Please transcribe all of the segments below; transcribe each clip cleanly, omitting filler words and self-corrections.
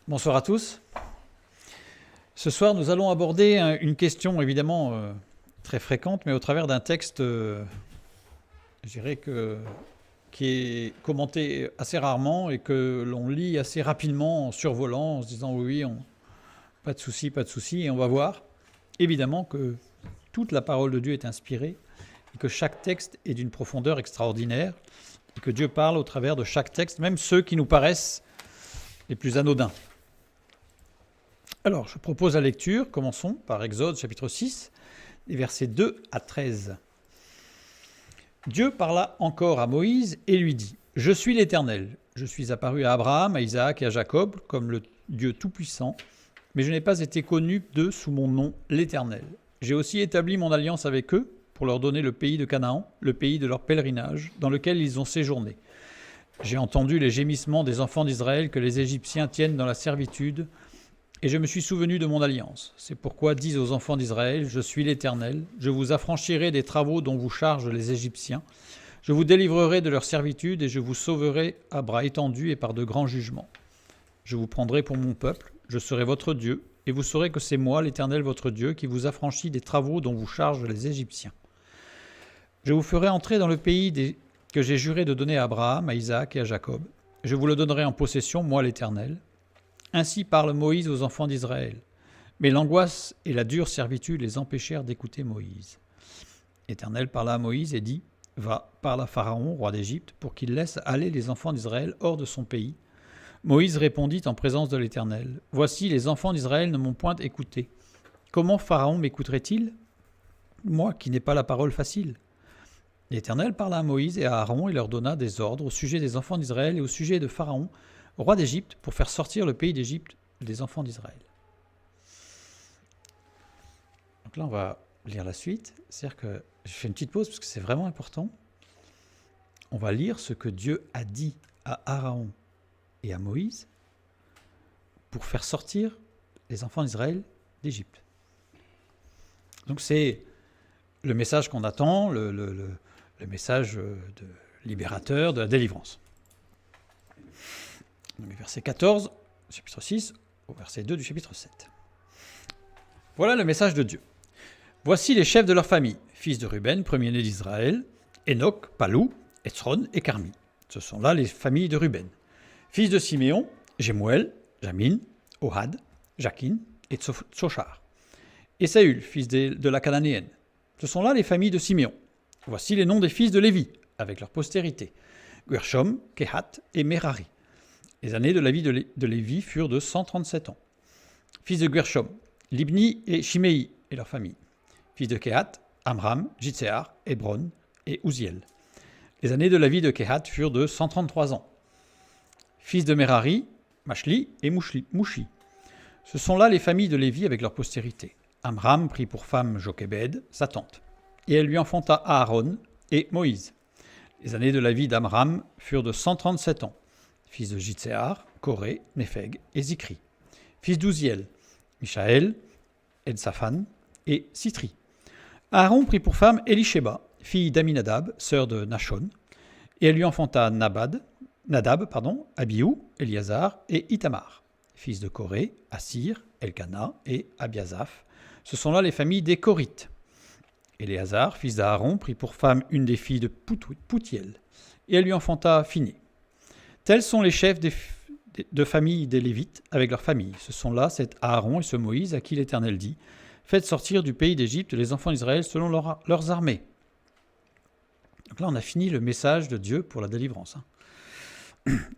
Bonsoir à tous. Ce soir, nous allons aborder une question évidemment très fréquente, mais au travers d'un texte, je dirais qui est commenté assez rarement et que l'on lit assez rapidement en survolant, en se disant oui, pas de souci, pas de souci. Et on va voir évidemment que toute la parole de Dieu est inspirée et que chaque texte est d'une profondeur extraordinaire et que Dieu parle au travers de chaque texte, même ceux qui nous paraissent les plus anodins. Alors, je propose la lecture. Commençons par Exode chapitre 6, les versets 2 à 13. Dieu parla encore à Moïse et lui dit : « Je suis l'Éternel. Je suis apparu à Abraham, à Isaac et à Jacob comme le Dieu Tout-Puissant, mais je n'ai pas été connu d'eux sous mon nom, l'Éternel. J'ai aussi établi mon alliance avec eux pour leur donner le pays de Canaan, le pays de leur pèlerinage, dans lequel ils ont séjourné. J'ai entendu les gémissements des enfants d'Israël que les Égyptiens tiennent dans la servitude, et je me suis souvenu de mon alliance. C'est pourquoi dis aux enfants d'Israël : je suis l'Éternel, je vous affranchirai des travaux dont vous chargent les Égyptiens, je vous délivrerai de leur servitude et je vous sauverai à bras étendus et par de grands jugements. Je vous prendrai pour mon peuple, je serai votre Dieu, et vous saurez que c'est moi, l'Éternel votre Dieu, qui vous affranchis des travaux dont vous chargent les Égyptiens. Je vous ferai entrer dans le pays que j'ai juré de donner à Abraham, à Isaac et à Jacob. Je vous le donnerai en possession, moi l'Éternel. Ainsi parle Moïse aux enfants d'Israël. Mais l'angoisse et la dure servitude les empêchèrent d'écouter Moïse. L'Éternel parla à Moïse et dit : « Va, parle à Pharaon, roi d'Égypte, pour qu'il laisse aller les enfants d'Israël hors de son pays. » Moïse répondit en présence de l'Éternel : « Voici, les enfants d'Israël ne m'ont point écouté. Comment Pharaon m'écouterait-il, moi qui n'ai pas la parole facile ?» L'Éternel parla à Moïse et à Aaron et leur donna des ordres au sujet des enfants d'Israël et au sujet de Pharaon, roi d'Égypte, pour faire sortir le pays d'Égypte des enfants d'Israël. Donc là, on va lire la suite. C'est-à-dire que je fais une petite pause parce que c'est vraiment important. On va lire ce que Dieu a dit à Aaron et à Moïse pour faire sortir les enfants d'Israël d'Égypte. Donc c'est le message qu'on attend, le message de libérateur, de la délivrance. Verset 14, chapitre 6, au verset 2 du chapitre 7. Voilà le message de Dieu. Voici les chefs de leur famille, fils de Ruben, premier-né d'Israël, Enoch, Palou, Etzron et Carmi. Ce sont là les familles de Ruben. Fils de Siméon, Jemuel, Jamin, Ohad, Jakin et Tsochar. Et Saül, fils de la Cananéenne. Ce sont là les familles de Siméon. Voici les noms des fils de Lévi, avec leur postérité. Gershom, Kehat et Merari. Les années de la vie de Lévi furent de 137 ans. Fils de Gershom, Libni et Shimei et leur famille. Fils de Kehat, Amram, Jitséar, Hébron et Uziel. Les années de la vie de Kehat furent de 133 ans. Fils de Merari, Mashli et Mouchi. Ce sont là les familles de Lévi avec leur postérité. Amram prit pour femme Jochébed, sa tante, et elle lui enfanta Aaron et Moïse. Les années de la vie d'Amram furent de 137 ans. Fils de Jitséar, Coré, Népheg et Zikri. Fils d'Uziel, Michaël, Edsaphan et Sitri. Aaron prit pour femme Elisheba, fille d'Aminadab, sœur de Nachon, et elle lui enfanta Nadab, Abihu, Éliazar et Itamar. Fils de Coré, Assir, Elkana et Abiasaph. Ce sont là les familles des Corites. Éléazar, fils d'Aaron, prit pour femme une des filles de Poutiel, et elle lui enfanta Phiné. Tels sont les chefs de famille des Lévites avec leurs familles. Ce sont là cet Aaron et ce Moïse à qui l'Éternel dit : faites sortir du pays d'Égypte les enfants d'Israël selon leurs armées. Donc là, on a fini le message de Dieu pour la délivrance.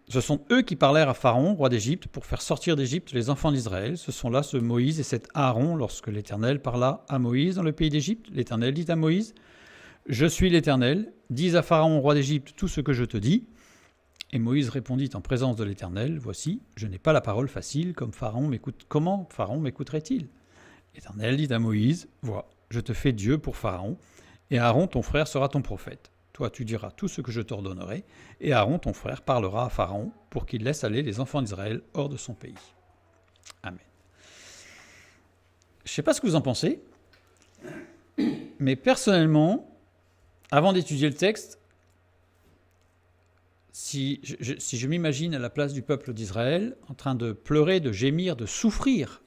Ce sont eux qui parlèrent à Pharaon, roi d'Égypte, pour faire sortir d'Égypte les enfants d'Israël. Ce sont là ce Moïse et cet Aaron lorsque l'Éternel parla à Moïse dans le pays d'Égypte. L'Éternel dit à Moïse : je suis l'Éternel, dis à Pharaon, roi d'Égypte, tout ce que je te dis. Et Moïse répondit en présence de l'Éternel : voici, je n'ai pas la parole facile, comment Pharaon m'écouterait-il ? L'Éternel dit à Moïse : vois, je te fais Dieu pour Pharaon, et Aaron ton frère sera ton prophète. Toi tu diras tout ce que je t'ordonnerai, et Aaron ton frère parlera à Pharaon pour qu'il laisse aller les enfants d'Israël hors de son pays. Amen. Je ne sais pas ce que vous en pensez, mais personnellement, avant d'étudier le texte, si je m'imagine à la place du peuple d'Israël, en train de pleurer, de gémir, de souffrir,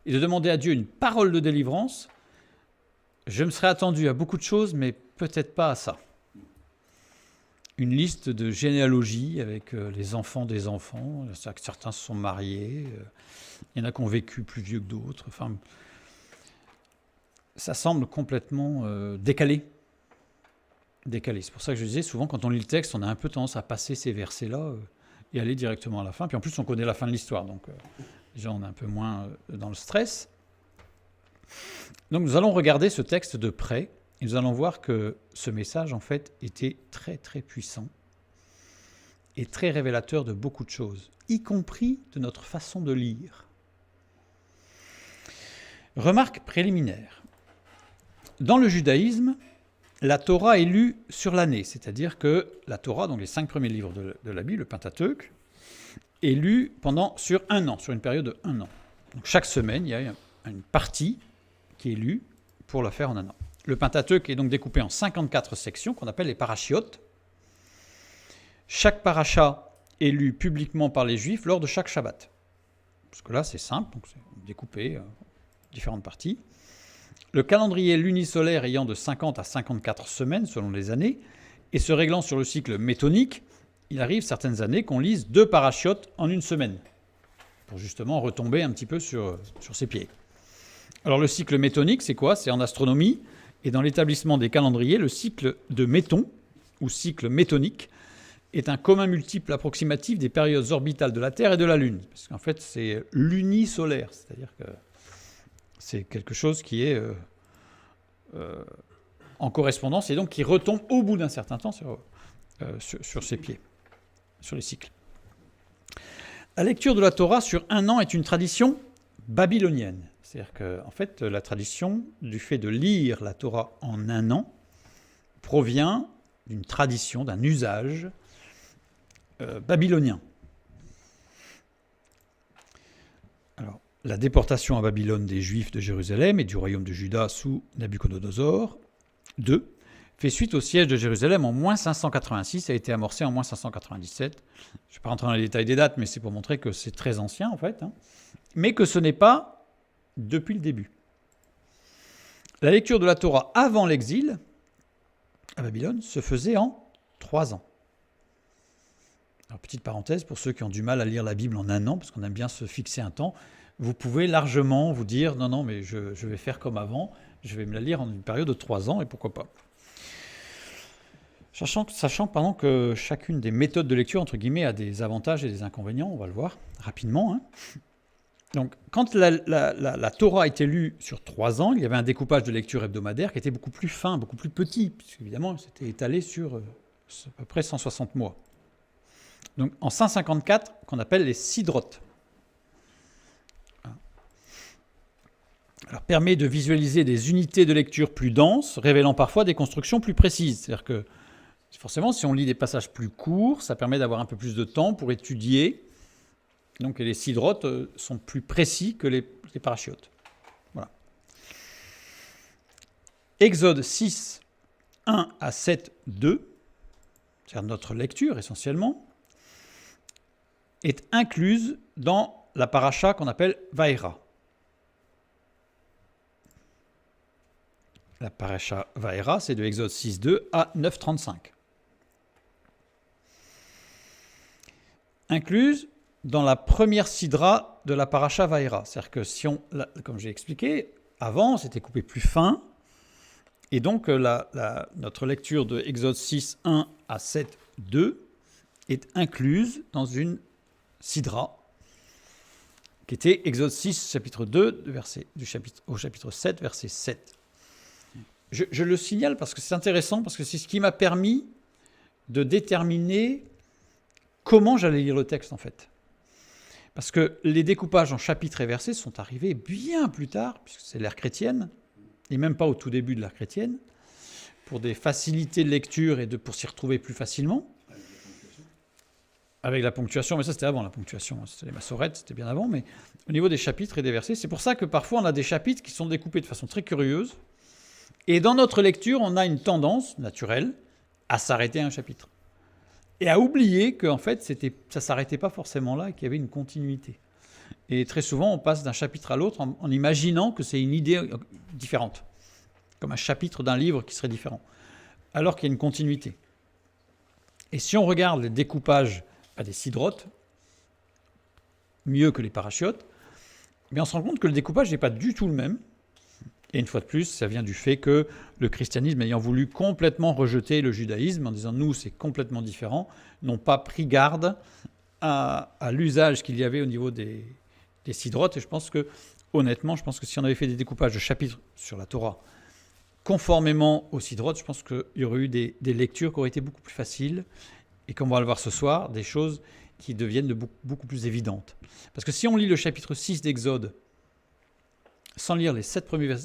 et de demander à Dieu une parole de délivrance, je me serais attendu à beaucoup de choses, mais peut-être pas à ça. Une liste de généalogie avec les enfants des enfants. Certains se sont mariés. Il y en a qui ont vécu plus vieux que d'autres. Enfin, ça semble complètement décalé. C'est pour ça que je disais, souvent, quand on lit le texte, on a un peu tendance à passer ces versets-là et aller directement à la fin. Puis en plus, on connaît la fin de l'histoire. Donc, déjà, on est un peu moins dans le stress. Donc, nous allons regarder ce texte de près. Et nous allons voir que ce message, en fait, était très, très puissant et très révélateur de beaucoup de choses, y compris de notre façon de lire. Remarque préliminaire. Dans le judaïsme, la Torah est lue sur l'année, c'est-à-dire que la Torah, donc les 5 premiers livres de la Bible, le Pentateuque, est lue sur un an, sur une période de 1 an. Donc chaque semaine, il y a une partie qui est lue pour la faire en un an. Le Pentateuque est donc découpé en 54 sections qu'on appelle les parachiotes. Chaque paracha est lu publiquement par les Juifs lors de chaque Shabbat. Parce que là, c'est simple, donc c'est découpé en différentes parties. Le calendrier lunisolaire ayant de 50 à 54 semaines selon les années, et se réglant sur le cycle métonique, il arrive certaines années qu'on lise 2 parachiotes en une semaine, pour justement retomber un petit peu sur ses pieds. Alors le cycle métonique, c'est quoi? C'est en astronomie. Et dans l'établissement des calendriers, le cycle de Méton, ou cycle métonique, est un commun multiple approximatif des périodes orbitales de la Terre et de la Lune. Parce qu'en fait, c'est lunisolaire, c'est-à-dire que c'est quelque chose qui est en correspondance et donc qui retombe au bout d'un certain temps sur ses pieds, sur les cycles. La lecture de la Torah sur un an est une tradition babylonienne. C'est-à-dire qu'en fait, la tradition du fait de lire la Torah en un an provient d'une tradition, d'un usage babylonien. Alors, la déportation à Babylone des Juifs de Jérusalem et du royaume de Juda sous Nabuchodonosor II fait suite au siège de Jérusalem en moins 586, a été amorcé en moins 597. Je ne vais pas rentrer dans les détails des dates, mais c'est pour montrer que c'est très ancien en fait, mais que ce n'est pas depuis le début. La lecture de la Torah avant l'exil à Babylone se faisait en 3 ans. Alors, petite parenthèse, pour ceux qui ont du mal à lire la Bible en un an, parce qu'on aime bien se fixer un temps, vous pouvez largement vous dire « Non, mais je vais faire comme avant, je vais me la lire en une période de 3 ans, et pourquoi pas ». Sachant que chacune des méthodes de lecture, entre guillemets, a des avantages et des inconvénients, on va le voir rapidement. Donc, quand la Torah a été lue sur 3 ans, il y avait un découpage de lecture hebdomadaire qui était beaucoup plus fin, beaucoup plus petit, puisqu'évidemment, c'était étalé sur à peu près 160 mois. Donc, en 154, qu'on appelle les sidrotes. Alors, permet de visualiser des unités de lecture plus denses, révélant parfois des constructions plus précises. C'est-à-dire que, forcément, si on lit des passages plus courts, ça permet d'avoir un peu plus de temps pour étudier. Donc les sidrotes sont plus précis que les parachiotes. Voilà. Exode 6, 1 à 7, 2, c'est-à-dire notre lecture essentiellement, est incluse dans la paracha qu'on appelle Vaïra. La paracha Vaïra, c'est de Exode 6, 2 à 9, 35. Incluse dans la première sidra de la paracha Vaïra. C'est-à-dire que comme j'ai expliqué, avant, c'était coupé plus fin, et donc notre lecture de Exode 6, 1 à 7, 2 est incluse dans une sidra, qui était Exode 6, chapitre 2, au chapitre 7, verset 7. Je le signale parce que c'est intéressant, parce que c'est ce qui m'a permis de déterminer comment j'allais lire le texte, en fait. Parce que les découpages en chapitres et versets sont arrivés bien plus tard, puisque c'est l'ère chrétienne, et même pas au tout début de l'ère chrétienne, pour des facilités de lecture et pour s'y retrouver plus facilement. Avec la ponctuation, mais ça c'était avant la ponctuation, c'était les massorettes, c'était bien avant, mais au niveau des chapitres et des versets, c'est pour ça que parfois on a des chapitres qui sont découpés de façon très curieuse, et dans notre lecture, on a une tendance naturelle à s'arrêter à un chapitre. et à oublier qu'en fait, ça ne s'arrêtait pas forcément là et qu'il y avait une continuité. Et très souvent, on passe d'un chapitre à l'autre en imaginant que c'est une idée différente, comme un chapitre d'un livre qui serait différent, alors qu'il y a une continuité. Et si on regarde les découpages des sidrotes, mieux que les parachiotes, mais on se rend compte que le découpage n'est pas du tout le même. Et une fois de plus, ça vient du fait que le christianisme, ayant voulu complètement rejeter le judaïsme, en disant nous c'est complètement différent, n'ont pas pris garde à l'usage qu'il y avait au niveau des sidrotes. Et je pense que, honnêtement, si on avait fait des découpages de chapitres sur la Torah conformément aux sidrotes, je pense qu'il y aurait eu des lectures qui auraient été beaucoup plus faciles. Et comme on va le voir ce soir, des choses qui deviennent beaucoup plus évidentes. Parce que si on lit le chapitre 6 d'Exode, sans lire les 7 premiers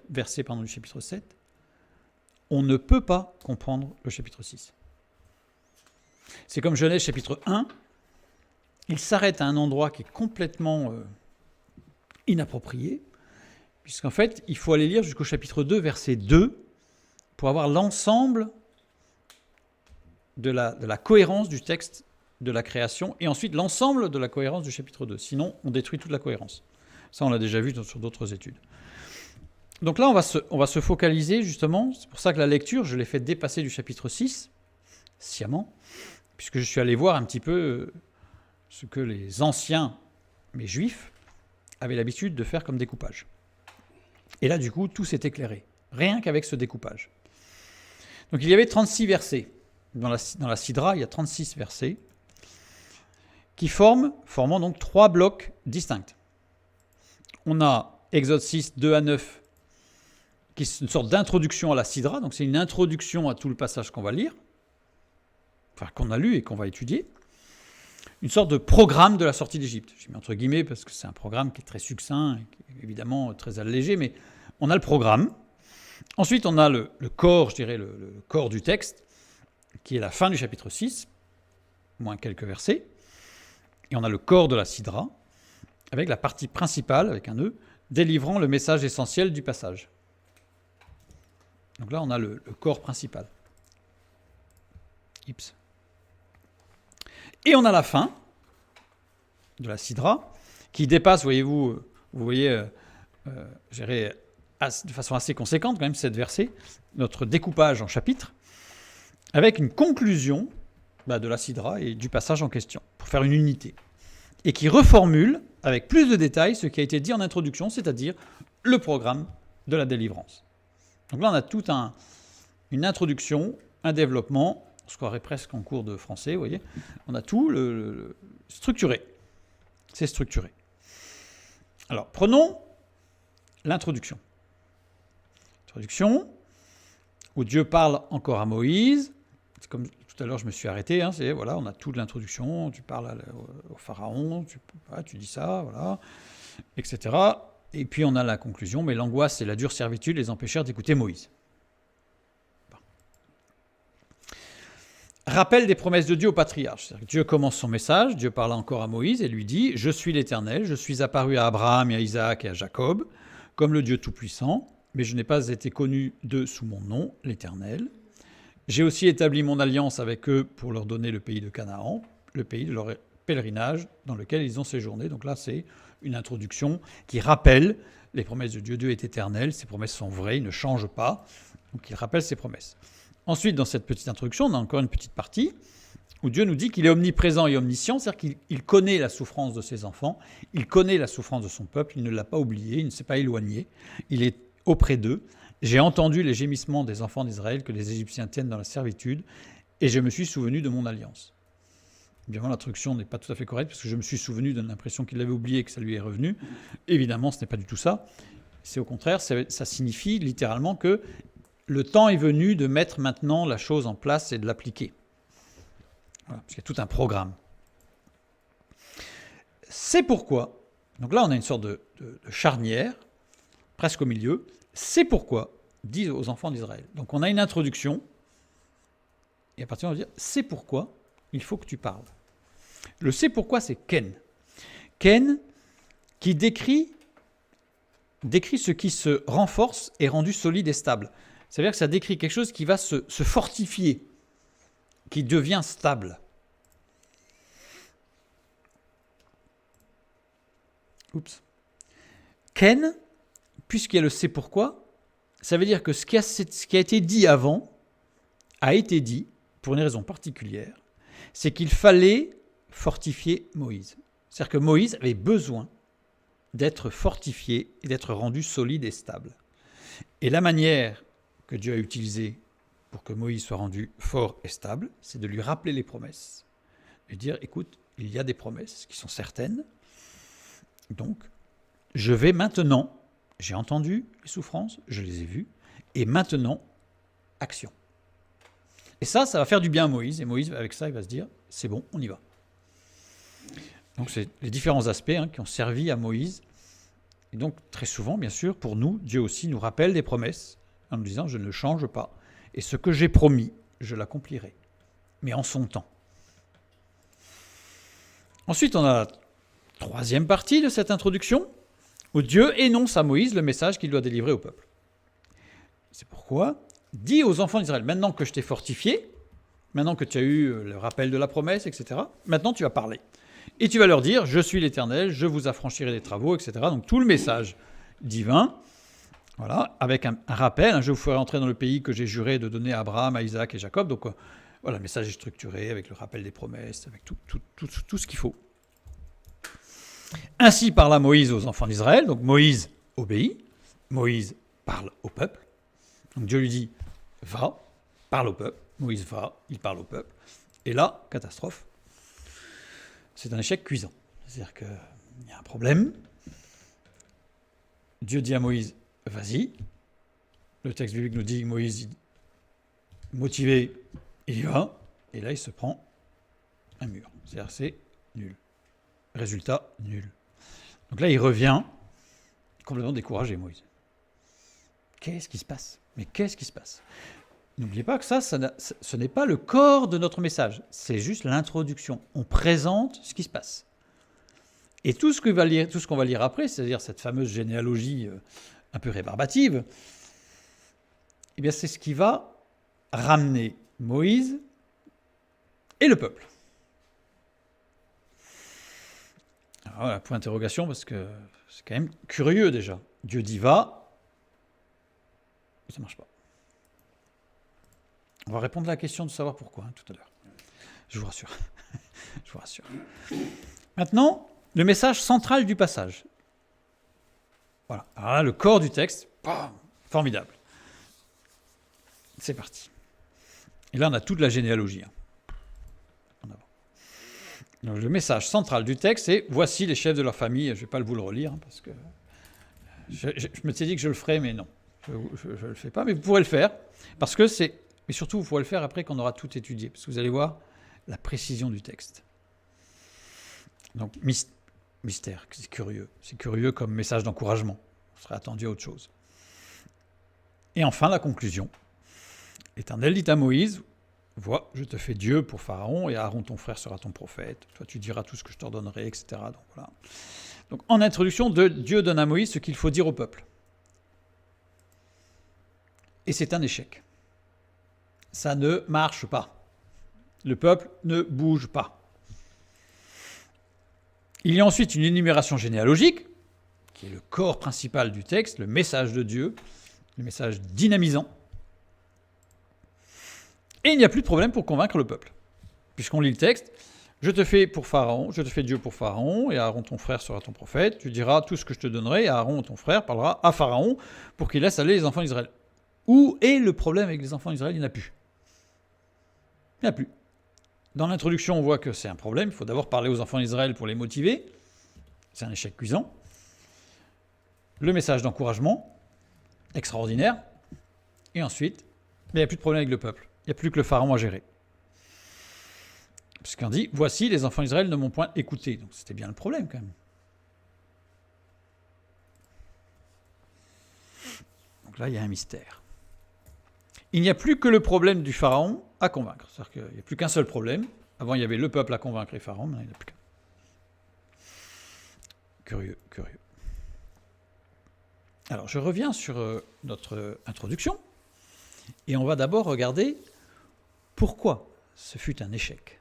versets du chapitre 7, on ne peut pas comprendre le chapitre 6. C'est comme Genèse chapitre 1, il s'arrête à un endroit qui est complètement inapproprié, puisqu'en fait, il faut aller lire jusqu'au chapitre 2, verset 2, pour avoir l'ensemble de la cohérence du texte de la création, et ensuite l'ensemble de la cohérence du chapitre 2. Sinon, on détruit toute la cohérence. Ça, on l'a déjà vu sur d'autres études. Donc là, on va se focaliser, justement, c'est pour ça que la lecture, je l'ai fait dépasser du chapitre 6, sciemment, puisque je suis allé voir un petit peu ce que les anciens, mais juifs, avaient l'habitude de faire comme découpage. Et là, du coup, tout s'est éclairé, rien qu'avec ce découpage. Donc il y avait 36 versets. Dans la Sidra, il y a 36 versets qui formant donc 3 blocs distincts. On a Exode 6, 2 à 9, qui est une sorte d'introduction à la Sidra, donc c'est une introduction à tout le passage qu'on va lire, enfin qu'on a lu et qu'on va étudier. Une sorte de programme de la sortie d'Égypte. J'ai mis entre guillemets parce que c'est un programme qui est très succinct, et qui est évidemment très allégé, mais on a le programme. Ensuite, on a le corps, je dirais, le corps du texte, qui est la fin du chapitre 6, moins quelques versets. Et on a le corps de la Sidra, avec la partie principale, avec un nœud, délivrant le message essentiel du passage. Donc là, on a le corps principal. Ips. Et on a la fin de la Sidra, qui dépasse, vous voyez, de façon assez conséquente, quand même, 7 versets, notre découpage en chapitres, avec une conclusion de la Sidra et du passage en question, pour faire une unité. Et qui reformule, avec plus de détails, ce qui a été dit en introduction, c'est-à-dire le programme de la délivrance. Donc là, on a toute une introduction, un développement, on se croirait presque en cours de français, vous voyez. On a tout structuré. C'est structuré. Alors, prenons l'introduction. Introduction, où Dieu parle encore à Moïse. C'est comme tout à l'heure, je me suis arrêté. Voilà, on a toute l'introduction. Tu parles au pharaon, tu dis ça, voilà, etc. Et puis on a la conclusion. Mais l'angoisse et la dure servitude les empêchèrent d'écouter Moïse. Rappel des promesses de Dieu aux patriarches. C'est-à-dire que Dieu commence son message, Dieu parle encore à Moïse et lui dit « Je suis l'Éternel, je suis apparu à Abraham et à Isaac et à Jacob, comme le Dieu Tout-Puissant, mais je n'ai pas été connu d'eux sous mon nom, l'Éternel. J'ai aussi établi mon alliance avec eux pour leur donner le pays de Canaan, le pays de leur pèlerinage dans lequel ils ont séjourné. » Donc là, c'est une introduction qui rappelle les promesses de Dieu. Dieu est éternel, ses promesses sont vraies, il ne change pas. Donc il rappelle ses promesses. Ensuite, dans cette petite introduction, on a encore une petite partie où Dieu nous dit qu'il est omniprésent et omniscient, c'est-à-dire qu'il connaît la souffrance de ses enfants, il connaît la souffrance de son peuple, il ne l'a pas oublié, il ne s'est pas éloigné, il est auprès d'eux. J'ai entendu les gémissements des enfants d'Israël que les Égyptiens tiennent dans la servitude, et je me suis souvenu de mon alliance. Évidemment, l'introduction n'est pas tout à fait correcte, parce que je me suis souvenu, donne l'impression qu'il l'avait oublié et que ça lui est revenu. Évidemment, ce n'est pas du tout ça. C'est au contraire, ça signifie littéralement que le temps est venu de mettre maintenant la chose en place et de l'appliquer. Voilà, parce qu'il y a tout un programme. C'est pourquoi, donc là on a une sorte de charnière, presque au milieu, c'est pourquoi, dit aux enfants d'Israël. Donc on a une introduction, et à partir de là on va dire, c'est pourquoi il faut que tu parles. Le c'est pourquoi, c'est Ken. Ken qui décrit ce qui se renforce et rendu solide et stable. C'est-à-dire que ça décrit quelque chose qui va se fortifier qui devient stable. Oups. Ken, puisqu'il y a le c'est pourquoi, ça veut dire que ce qui a été dit avant a été dit pour une raison particulière, c'est qu'il fallait fortifier Moïse. C'est-à-dire que Moïse avait besoin d'être fortifié et d'être rendu solide et stable. Et la manière que Dieu a utilisée pour que Moïse soit rendu fort et stable, c'est de lui rappeler les promesses. Et dire, écoute, il y a des promesses qui sont certaines, donc je vais maintenant, j'ai entendu les souffrances, je les ai vues, et maintenant, action. Et ça va faire du bien à Moïse, et Moïse, avec ça, il va se dire, c'est bon, on y va. Donc c'est les différents aspects qui ont servi à Moïse. Et donc très souvent, bien sûr, pour nous, Dieu aussi nous rappelle des promesses en nous disant, je ne change pas. Et ce que j'ai promis, je l'accomplirai. Mais en son temps. Ensuite, on a la troisième partie de cette introduction, où Dieu énonce à Moïse le message qu'il doit délivrer au peuple. C'est pourquoi, dis aux enfants d'Israël, maintenant que je t'ai fortifié, maintenant que tu as eu le rappel de la promesse, etc., maintenant tu vas parler. Et tu vas leur dire, je suis l'Éternel, je vous affranchirai des travaux, etc. Donc tout le message divin, voilà, avec un rappel, je vous ferai entrer dans le pays que j'ai juré de donner à Abraham, à Isaac et Jacob. Donc voilà, le message est structuré avec le rappel des promesses, avec tout ce qu'il faut. Ainsi parla Moïse aux enfants d'Israël. Donc Moïse obéit, Moïse parle au peuple. Donc Dieu lui dit, va, parle au peuple. Moïse va, il parle au peuple. Et là, catastrophe. C'est un échec cuisant. C'est-à-dire qu'il y a un problème. Dieu dit à Moïse, vas-y. Le texte biblique nous dit que Moïse, motivé, il y va. Et là, il se prend un mur. C'est-à-dire c'est nul. Résultat, nul. Donc là, il revient complètement découragé, Moïse. Qu'est-ce qui se passe ? Mais qu'est-ce qui se passe ? N'oubliez pas que ce n'est pas le corps de notre message, c'est juste l'introduction. On présente ce qui se passe. Et tout ce qu'on va lire après, c'est-à-dire cette fameuse généalogie un peu rébarbative, eh bien c'est ce qui va ramener Moïse et le peuple. Alors voilà, point d'interrogation, parce que c'est quand même curieux déjà. Dieu dit va, ça ne marche pas. On va répondre à la question de savoir pourquoi tout à l'heure. Je vous rassure. Je vous rassure. Maintenant, le message central du passage. Voilà. Alors là, le corps du texte, bam, formidable. C'est parti. Et là, on a toute la généalogie. En avant. Donc, le message central du texte, c'est voici les chefs de leur famille. Je ne vais pas vous le relire parce que je me suis dit que je le ferais, mais non. Je ne le fais pas, mais vous pourrez le faire parce que c'est. Mais surtout, vous pourrez le faire après qu'on aura tout étudié, parce que vous allez voir la précision du texte. Donc, mystère, c'est curieux. C'est curieux comme message d'encouragement. On serait attendu à autre chose. Et enfin, la conclusion. L'Éternel dit à Moïse, vois, je te fais Dieu pour Pharaon, et Aaron, ton frère, sera ton prophète. Toi, tu diras tout ce que je t'ordonnerai, etc. Donc, voilà. Donc, en introduction, Dieu donne à Moïse ce qu'il faut dire au peuple. Et c'est un échec. Ça ne marche pas. Le peuple ne bouge pas. Il y a ensuite une énumération généalogique, qui est le corps principal du texte, le message de Dieu, le message dynamisant. Et il n'y a plus de problème pour convaincre le peuple. Puisqu'on lit le texte, je te fais pour Pharaon, je te fais Dieu pour Pharaon, et Aaron ton frère sera ton prophète, tu diras tout ce que je te donnerai, et Aaron ton frère parlera à Pharaon pour qu'il laisse aller les enfants d'Israël. Où est le problème avec les enfants d'Israël ? Il n'y en a plus. Il n'y en a plus. Dans l'introduction, on voit que c'est un problème. Il faut d'abord parler aux enfants d'Israël pour les motiver. C'est un échec cuisant. Le message d'encouragement, extraordinaire. Et ensuite, il n'y a plus de problème avec le peuple. Il n'y a plus que le pharaon à gérer. Puisqu'on dit, voici, les enfants d'Israël ne m'ont point écouté. Donc c'était bien le problème quand même. Donc là, il y a un mystère. Il n'y a plus que le problème du pharaon à convaincre. C'est-à-dire qu'il n'y a plus qu'un seul problème. Avant, il y avait le peuple à convaincre et pharaon, maintenant il n'y en a plus qu'un. Curieux. Alors, je reviens sur notre introduction. Et on va d'abord regarder pourquoi ce fut un échec.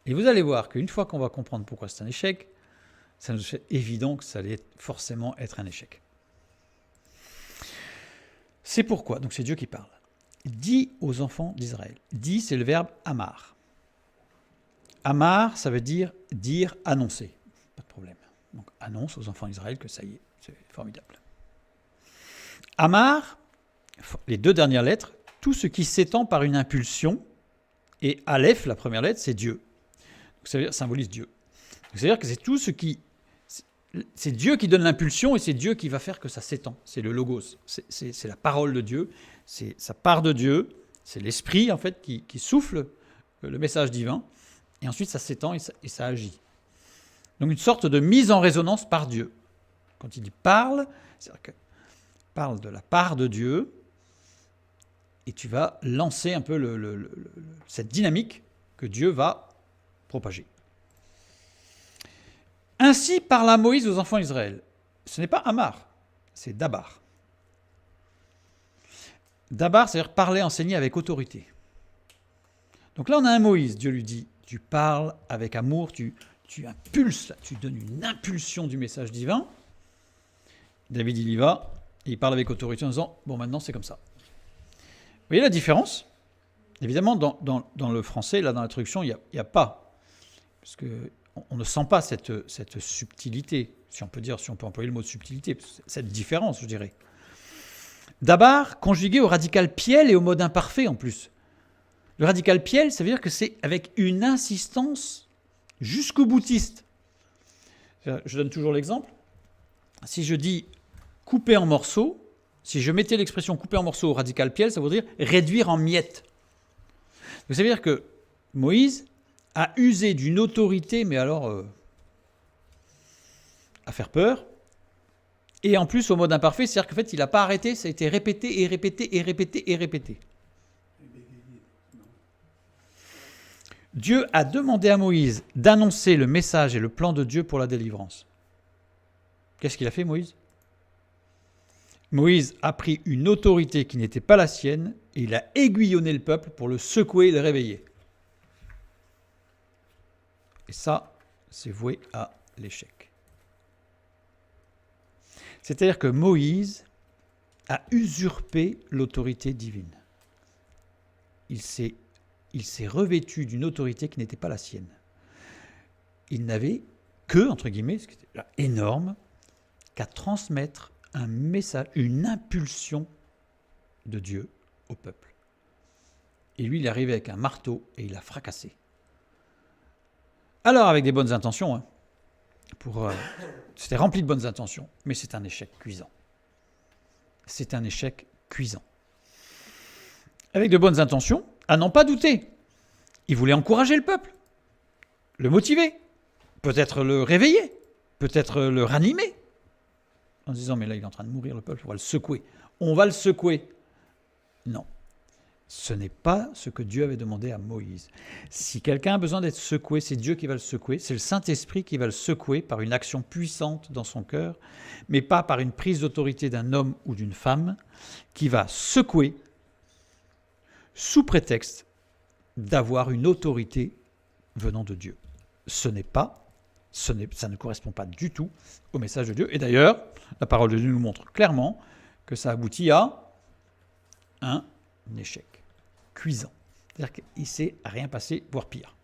Et vous allez voir qu'une fois qu'on va comprendre pourquoi c'est un échec, ça nous fait évident que ça allait forcément être un échec. C'est pourquoi, donc c'est Dieu qui parle. Dis aux enfants d'Israël. Dis, c'est le verbe amar. Amar, ça veut dire annoncer. Pas de problème. Donc annonce aux enfants d'Israël que ça y est, c'est formidable. Amar, les deux dernières lettres, tout ce qui s'étend par une impulsion, et Aleph, la première lettre, c'est Dieu. Donc ça veut dire, symbolise Dieu. C'est-à-dire que c'est tout ce qui... C'est Dieu qui donne l'impulsion et c'est Dieu qui va faire que ça s'étend. C'est le logos, c'est la parole de Dieu, ça part de Dieu, c'est l'esprit en fait qui souffle le message divin et ensuite ça s'étend et ça agit. Donc une sorte de mise en résonance par Dieu. Quand il dit parle, c'est-à-dire que parle de la part de Dieu et tu vas lancer un peu cette dynamique que Dieu va propager. Ainsi parla Moïse aux enfants d'Israël. Ce n'est pas Amar, c'est Dabar. Dabar, c'est-à-dire parler, enseigner avec autorité. Donc là, on a un Moïse. Dieu lui dit, tu parles avec amour, tu impulses, tu donnes une impulsion du message divin. David, il y va, et il parle avec autorité en disant, bon, maintenant, c'est comme ça. Vous voyez la différence ? Évidemment, dans le français, là, dans la traduction, il n'y a pas. Parce que on ne sent pas cette subtilité, si on peut employer le mot subtilité, cette différence, je dirais. Dabar, conjugué au radical piel et au mode imparfait en plus. Le radical piel, ça veut dire que c'est avec une insistance jusqu'au boutiste. Je donne toujours l'exemple. Si je dis couper en morceaux, si je mettais l'expression couper en morceaux au radical piel, ça veut dire réduire en miettes. Donc ça veut dire que Moïse a usé d'une autorité, mais alors à faire peur. Et en plus, au mode imparfait, c'est-à-dire qu'en fait, il n'a pas arrêté, ça a été répété et répété et répété et répété. Dieu a demandé à Moïse d'annoncer le message et le plan de Dieu pour la délivrance. Qu'est-ce qu'il a fait, Moïse ? Moïse a pris une autorité qui n'était pas la sienne et il a aiguillonné le peuple pour le secouer et le réveiller. Et ça, c'est voué à l'échec. C'est-à-dire que Moïse a usurpé l'autorité divine. Il s'est revêtu d'une autorité qui n'était pas la sienne. Il n'avait que, entre guillemets, ce qui était énorme, qu'à transmettre un message, une impulsion de Dieu au peuple. Et lui, il est arrivé avec un marteau et il a fracassé. Alors, avec des bonnes intentions, c'était rempli de bonnes intentions, mais c'est un échec cuisant. C'est un échec cuisant. Avec de bonnes intentions, à n'en pas douter. Il voulait encourager le peuple, le motiver, peut-être le réveiller, peut-être le ranimer, en disant, mais là, il est en train de mourir, le peuple, on va le secouer. On va le secouer. Non. Ce n'est pas ce que Dieu avait demandé à Moïse. Si quelqu'un a besoin d'être secoué, c'est Dieu qui va le secouer. C'est le Saint-Esprit qui va le secouer par une action puissante dans son cœur, mais pas par une prise d'autorité d'un homme ou d'une femme qui va secouer sous prétexte d'avoir une autorité venant de Dieu. Ça ne correspond pas du tout au message de Dieu. Et d'ailleurs, la parole de Dieu nous montre clairement que ça aboutit à un échec cuisant. C'est-à-dire qu'il ne s'est rien passé, voire pire.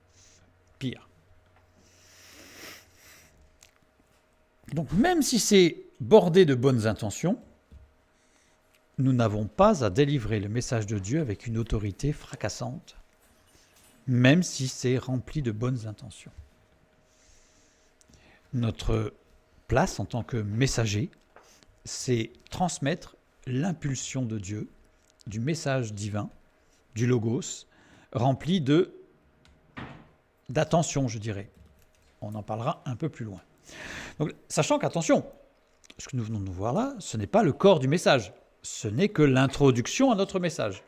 Pire. Donc même si c'est bordé de bonnes intentions, nous n'avons pas à délivrer le message de Dieu avec une autorité fracassante, même si c'est rempli de bonnes intentions. Notre place en tant que messager, c'est transmettre l'impulsion de Dieu, du message divin, du logos, rempli d'attention, je dirais. On en parlera un peu plus loin. Donc, sachant qu'attention, ce que nous venons de voir là, ce n'est pas le corps du message, ce n'est que l'introduction à notre message.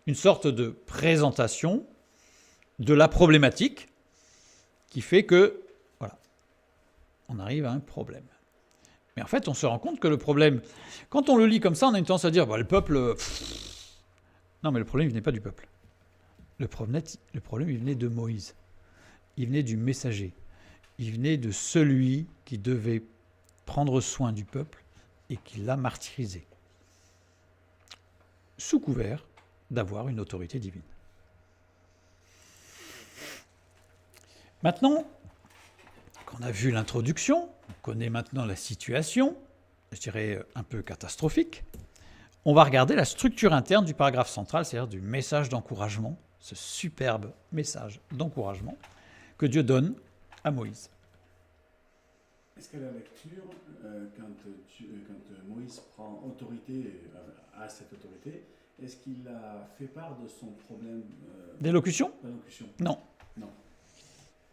Une sorte de présentation de la problématique qui fait que, voilà, on arrive à un problème. Mais en fait, on se rend compte que le problème, quand on le lit comme ça, on a une tendance à dire, le peuple... Non, mais le problème, il n'est pas du peuple. Le problème, il venait de Moïse. Il venait du messager. Il venait de celui qui devait prendre soin du peuple et qui l'a martyrisé, sous couvert d'avoir une autorité divine. Maintenant qu'on a vu l'introduction, on connaît maintenant la situation, je dirais un peu catastrophique, on va regarder la structure interne du paragraphe central, c'est-à-dire du message d'encouragement, ce superbe message d'encouragement que Dieu donne à Moïse. Est-ce qu'à la lecture, quand Moïse prend autorité, à cette autorité, est-ce qu'il a fait part de son problème d'élocution ? Non. Non.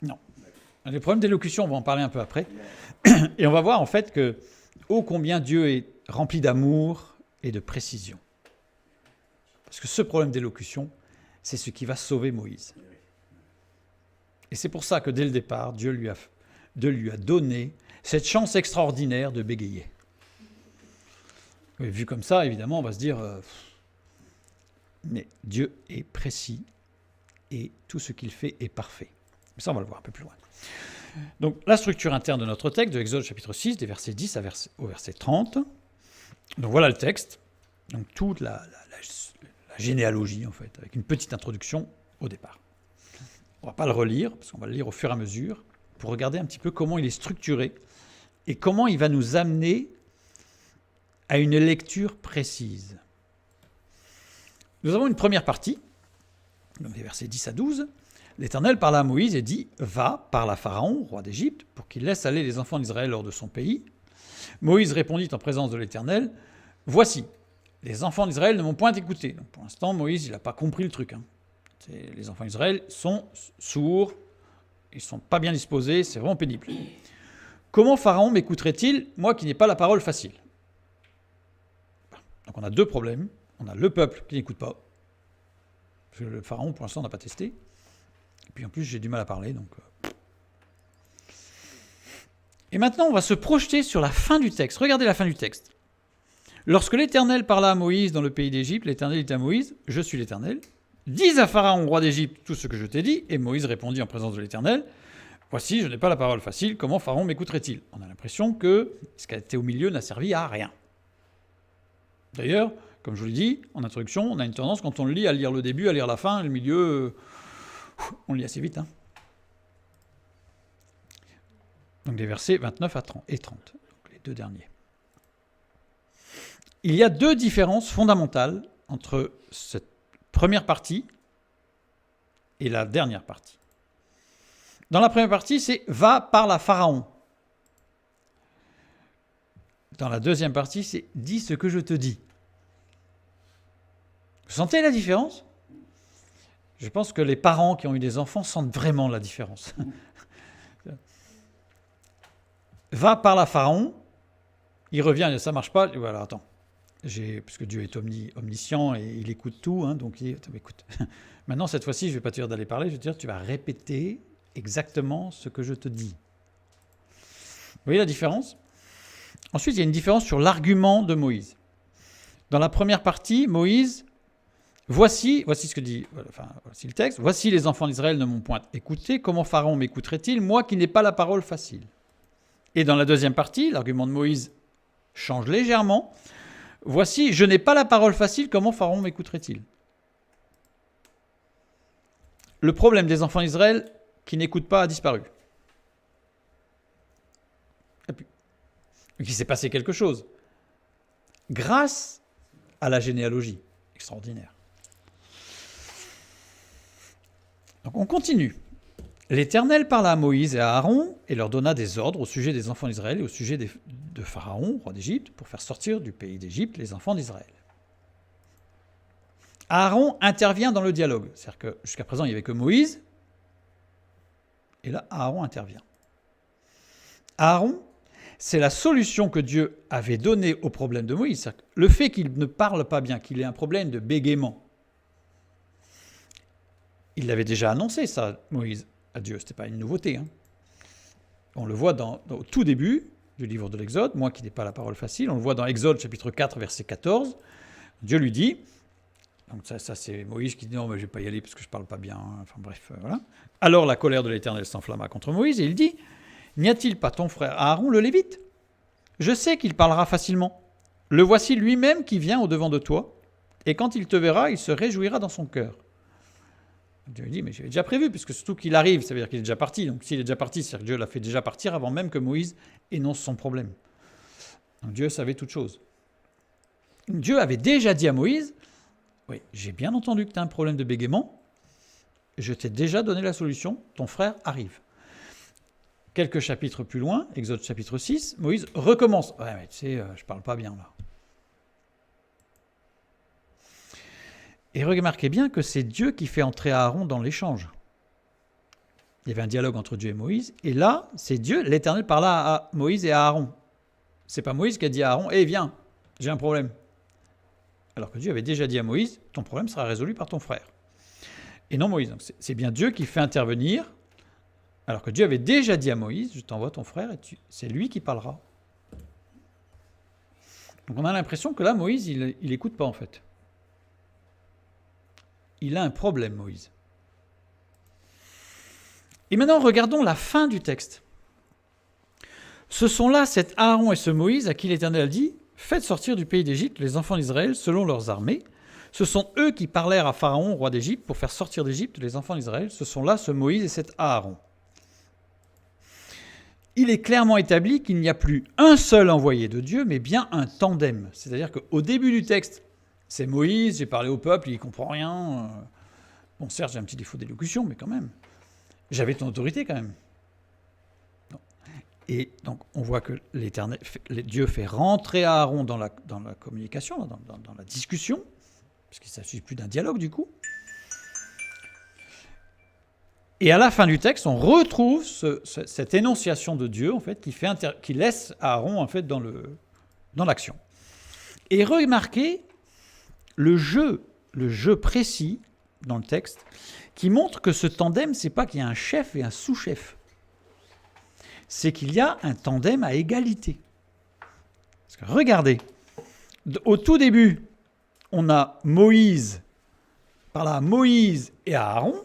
Non. D'accord. Les problèmes d'élocution, on va en parler un peu après. Et on va voir en fait que, ô combien Dieu est rempli d'amour et de précision. Parce que ce problème d'élocution, c'est ce qui va sauver Moïse. Et c'est pour ça que dès le départ, Dieu lui a donné cette chance extraordinaire de bégayer. Et vu comme ça, évidemment, on va se dire, mais Dieu est précis et tout ce qu'il fait est parfait. Mais ça, on va le voir un peu plus loin. Donc, la structure interne de notre texte, de Exode chapitre 6, des versets 10 au verset 30. Donc, voilà le texte. Donc, toute la généalogie, en fait, avec une petite introduction au départ. On ne va pas le relire, parce qu'on va le lire au fur et à mesure, pour regarder un petit peu comment il est structuré et comment il va nous amener à une lecture précise. Nous avons une première partie, donc des versets 10 à 12. L'Éternel parla à Moïse et dit « Va, parle à Pharaon, roi d'Égypte, pour qu'il laisse aller les enfants d'Israël hors de son pays. » Moïse répondit en présence de l'Éternel « Voici, les enfants d'Israël ne m'ont point écouté. » Donc pour l'instant, Moïse, il n'a pas compris le truc. Les enfants d'Israël sont sourds, ils ne sont pas bien disposés, c'est vraiment pénible. Comment Pharaon m'écouterait-il, moi qui n'ai pas la parole facile ? Donc on a deux problèmes. On a le peuple qui n'écoute pas, parce que le Pharaon, pour l'instant, n'a pas testé. Et puis en plus, j'ai du mal à parler. Donc. Et maintenant, on va se projeter sur la fin du texte. Regardez la fin du texte. Lorsque l'Éternel parla à Moïse dans le pays d'Égypte, l'Éternel dit à Moïse, « Je suis l'Éternel. Dis à Pharaon, roi d'Égypte, tout ce que je t'ai dit. » Et Moïse répondit en présence de l'Éternel, « Voici, je n'ai pas la parole facile. Comment Pharaon m'écouterait-il » On a l'impression que ce qui a été au milieu n'a servi à rien. D'ailleurs, comme je vous l'ai dit, en introduction, on a une tendance, quand on le lit, à lire le début, à lire la fin, le milieu, on lit assez vite. Donc des versets 29 et 30, donc les deux derniers. Il y a deux différences fondamentales entre cette première partie et la dernière partie. Dans la première partie, c'est « Va, parle à Pharaon ». Dans la deuxième partie, c'est « Dis ce que je te dis ». Vous sentez la différence ? Je pense que les parents qui ont eu des enfants sentent vraiment la différence. Va, parle à Pharaon, il revient, ça ne marche pas, voilà, attends. Parce que Dieu est omniscient et il écoute tout, donc il dit, écoute, maintenant cette fois-ci, je ne vais pas te dire d'aller parler, je vais te dire, tu vas répéter exactement ce que je te dis. Vous voyez la différence ? Ensuite, il y a une différence sur l'argument de Moïse. Dans la première partie, Moïse... Voici ce que dit, voici le texte. « Voici les enfants d'Israël ne m'ont point écouté. Comment Pharaon m'écouterait-il, moi qui n'ai pas la parole facile ?» Et dans la deuxième partie, l'argument de Moïse change légèrement. « Voici, je n'ai pas la parole facile. Comment Pharaon m'écouterait-il » Le problème des enfants d'Israël qui n'écoutent pas a disparu. Et puis, il s'est passé quelque chose. Grâce à la généalogie. Extraordinaire. Donc on continue. L'Éternel parla à Moïse et à Aaron et leur donna des ordres au sujet des enfants d'Israël et au sujet de Pharaon, roi d'Égypte, pour faire sortir du pays d'Égypte les enfants d'Israël. Aaron intervient dans le dialogue. C'est-à-dire que jusqu'à présent, il n'y avait que Moïse. Et là, Aaron intervient. Aaron, c'est la solution que Dieu avait donnée au problème de Moïse. C'est-à-dire que le fait qu'il ne parle pas bien, qu'il ait un problème de bégaiement, il l'avait déjà annoncé, ça, Moïse, à Dieu. Ce n'était pas une nouveauté. On le voit au tout début du livre de l'Exode, moi qui n'ai pas la parole facile. On le voit dans Exode chapitre 4, verset 14. Dieu lui dit, Donc ça c'est Moïse qui dit non, mais je ne vais pas y aller parce que je ne parle pas bien. Enfin bref, voilà. Alors la colère de l'Éternel s'enflamma contre Moïse et il dit, n'y a-t-il pas ton frère Aaron le Lévite? Je sais qu'il parlera facilement. Le voici lui-même qui vient au-devant de toi, et quand il te verra, il se réjouira dans son cœur. Dieu lui dit, mais j'avais déjà prévu, puisque surtout qu'il arrive, ça veut dire qu'il est déjà parti. Donc s'il est déjà parti, c'est-à-dire que Dieu l'a fait déjà partir avant même que Moïse énonce son problème. Donc Dieu savait toute chose. Dieu avait déjà dit à Moïse, oui, j'ai bien entendu que tu as un problème de bégaiement, je t'ai déjà donné la solution, ton frère arrive. Quelques chapitres plus loin, Exode chapitre 6, Moïse recommence. Ouais, mais tu sais, je parle pas bien là. Et remarquez bien que c'est Dieu qui fait entrer Aaron dans l'échange. Il y avait un dialogue entre Dieu et Moïse, et là, c'est Dieu, l'Éternel parla à Moïse et à Aaron. C'est pas Moïse qui a dit à Aaron, viens, j'ai un problème. Alors que Dieu avait déjà dit à Moïse, ton problème sera résolu par ton frère. Et non Moïse. Donc c'est bien Dieu qui fait intervenir, alors que Dieu avait déjà dit à Moïse, je t'envoie ton frère, et c'est lui qui parlera. Donc on a l'impression que là, Moïse, il n'écoute pas en fait. Il a un problème, Moïse. Et maintenant, regardons la fin du texte. Ce sont là cet Aaron et ce Moïse à qui l'Éternel dit « Faites sortir du pays d'Égypte les enfants d'Israël selon leurs armées. Ce sont eux qui parlèrent à Pharaon, roi d'Égypte, pour faire sortir d'Égypte les enfants d'Israël. Ce sont là ce Moïse et cet Aaron. » Il est clairement établi qu'il n'y a plus un seul envoyé de Dieu, mais bien un tandem. C'est-à-dire qu'au début du texte, c'est Moïse, j'ai parlé au peuple, il ne comprend rien. Bon, certes, j'ai un petit défaut d'élocution, mais quand même. J'avais ton autorité quand même. Non. Et donc, on voit que Dieu fait rentrer Aaron dans la communication, dans la discussion, parce qu'il ne s'agit plus d'un dialogue du coup. Et à la fin du texte, on retrouve cette énonciation de Dieu, en fait, qui laisse Aaron en fait, dans l'action. Et remarquez le jeu précis dans le texte qui montre que ce tandem, c'est pas qu'il y a un chef et un sous-chef. C'est qu'il y a un tandem à égalité. Parce que regardez, au tout début, on a Moïse, par là Moïse et Aaron,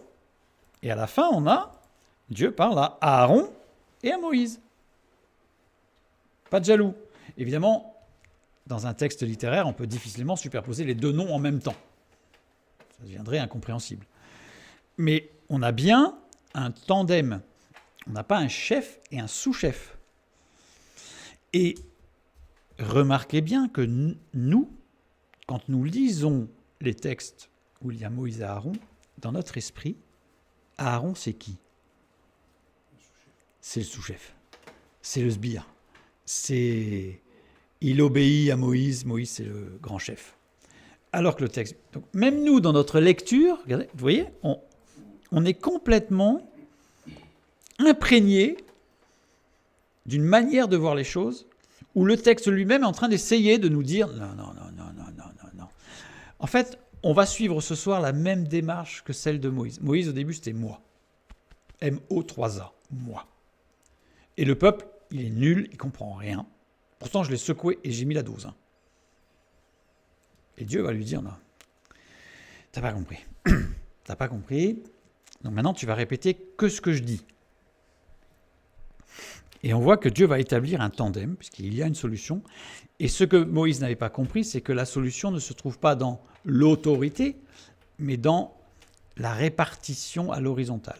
et à la fin, on a Dieu parle à Aaron et à Moïse. Pas de jaloux. Évidemment, dans un texte littéraire, on peut difficilement superposer les deux noms en même temps. Ça deviendrait incompréhensible. Mais on a bien un tandem. On n'a pas un chef et un sous-chef. Et remarquez bien que nous, quand nous lisons les textes où il y a Moïse et Aaron, dans notre esprit, Aaron, c'est qui? C'est le sous-chef. C'est le sbire. Il obéit à Moïse. Moïse, c'est le grand chef. Alors que le texte... Donc, même nous, dans notre lecture, regardez, vous voyez, on est complètement imprégné d'une manière de voir les choses où le texte lui-même est en train d'essayer de nous dire non. En fait, on va suivre ce soir la même démarche que celle de Moïse. Moïse, au début, c'était moi. M-O-3-A, moi. Et le peuple, il est nul, il comprend rien. Pourtant, je l'ai secoué et j'ai mis la dose. Et Dieu va lui dire, non, t'as pas compris. T'as pas compris. Donc maintenant, tu vas répéter que ce que je dis. Et on voit que Dieu va établir un tandem, puisqu'il y a une solution. Et ce que Moïse n'avait pas compris, c'est que la solution ne se trouve pas dans l'autorité, mais dans la répartition à l'horizontale.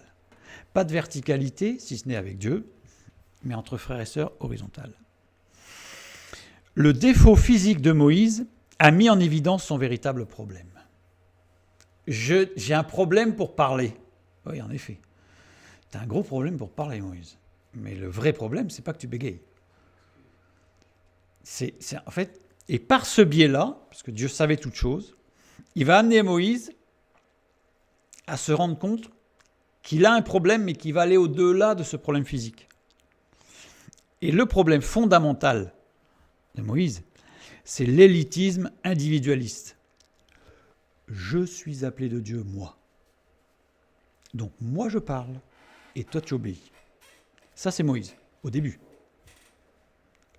Pas de verticalité, si ce n'est avec Dieu, mais entre frères et sœurs, horizontale. Le défaut physique de Moïse a mis en évidence son véritable problème. J'ai un problème pour parler. Oui, en effet. Tu as un gros problème pour parler, Moïse. Mais le vrai problème, c'est pas que tu bégayes. En fait, et par ce biais-là, parce que Dieu savait toutes choses, il va amener Moïse à se rendre compte qu'il a un problème, mais qui va aller au-delà de ce problème physique. Et le problème fondamental de Moïse, c'est l'élitisme individualiste. Je suis appelé de Dieu, moi. Donc moi je parle, et toi tu obéis. Ça c'est Moïse, au début.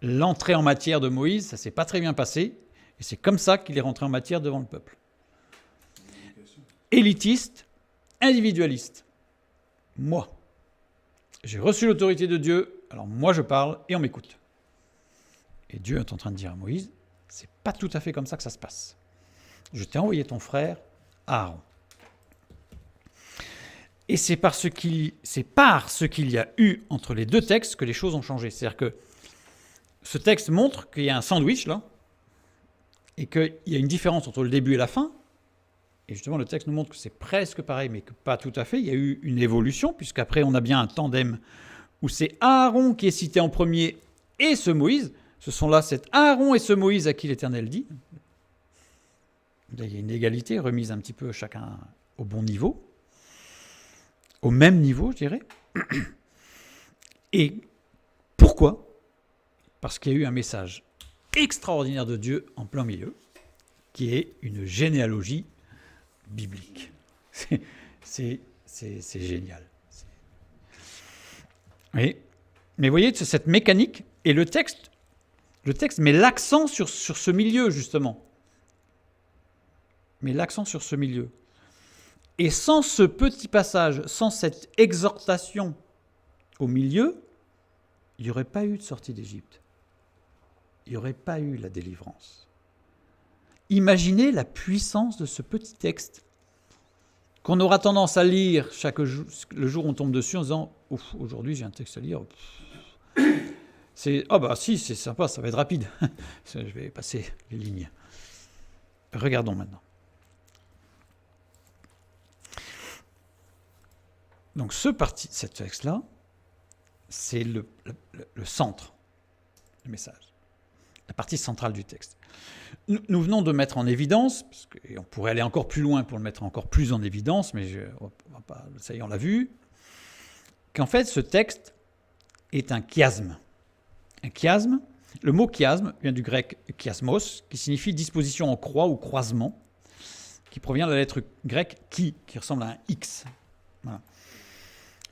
L'entrée en matière de Moïse, ça ne s'est pas très bien passé, et c'est comme ça qu'il est rentré en matière devant le peuple. élitiste, individualiste. Moi, j'ai reçu l'autorité de Dieu, alors moi je parle et on m'écoute. Et Dieu est en train de dire à Moïse, c'est pas tout à fait comme ça que ça se passe. Je t'ai envoyé ton frère Aaron. Et c'est par ce qu'il y a eu entre les deux textes que les choses ont changé. C'est-à-dire que ce texte montre qu'il y a un sandwich là, et qu'il y a une différence entre le début et la fin. Et justement, le texte nous montre que c'est presque pareil, mais que pas tout à fait. Il y a eu une évolution, puisqu'après on a bien un tandem où c'est Aaron qui est cité en premier et ce Moïse. Ce sont là cet Aaron et ce Moïse à qui l'Éternel dit. Là, il y a une égalité remise un petit peu chacun au bon niveau. Au même niveau, je dirais. Et pourquoi ? Parce qu'il y a eu un message extraordinaire de Dieu en plein milieu, qui est une généalogie biblique. C'est génial. Oui. Mais vous voyez, cette mécanique, et le texte met l'accent sur ce milieu, justement. Met l'accent sur ce milieu. Et sans ce petit passage, sans cette exhortation au milieu, il n'y aurait pas eu de sortie d'Égypte. Il n'y aurait pas eu la délivrance. Imaginez la puissance de ce petit texte qu'on aura tendance à lire chaque jour, le jour où on tombe dessus en disant « Ouf, aujourd'hui j'ai un texte à lire. » C'est « Ah bah si, c'est sympa, ça va être rapide. » Je vais passer les lignes. Regardons maintenant. Donc ce texte-là, c'est le centre du message, la partie centrale du texte. Nous venons de mettre en évidence, et on pourrait aller encore plus loin pour le mettre encore plus en évidence, mais ça y est, on l'a vu, qu'en fait ce texte est un chiasme. Un chiasme, le mot chiasme vient du grec chiasmos, qui signifie disposition en croix ou croisement, qui provient de la lettre grecque qui ressemble à un X. Voilà.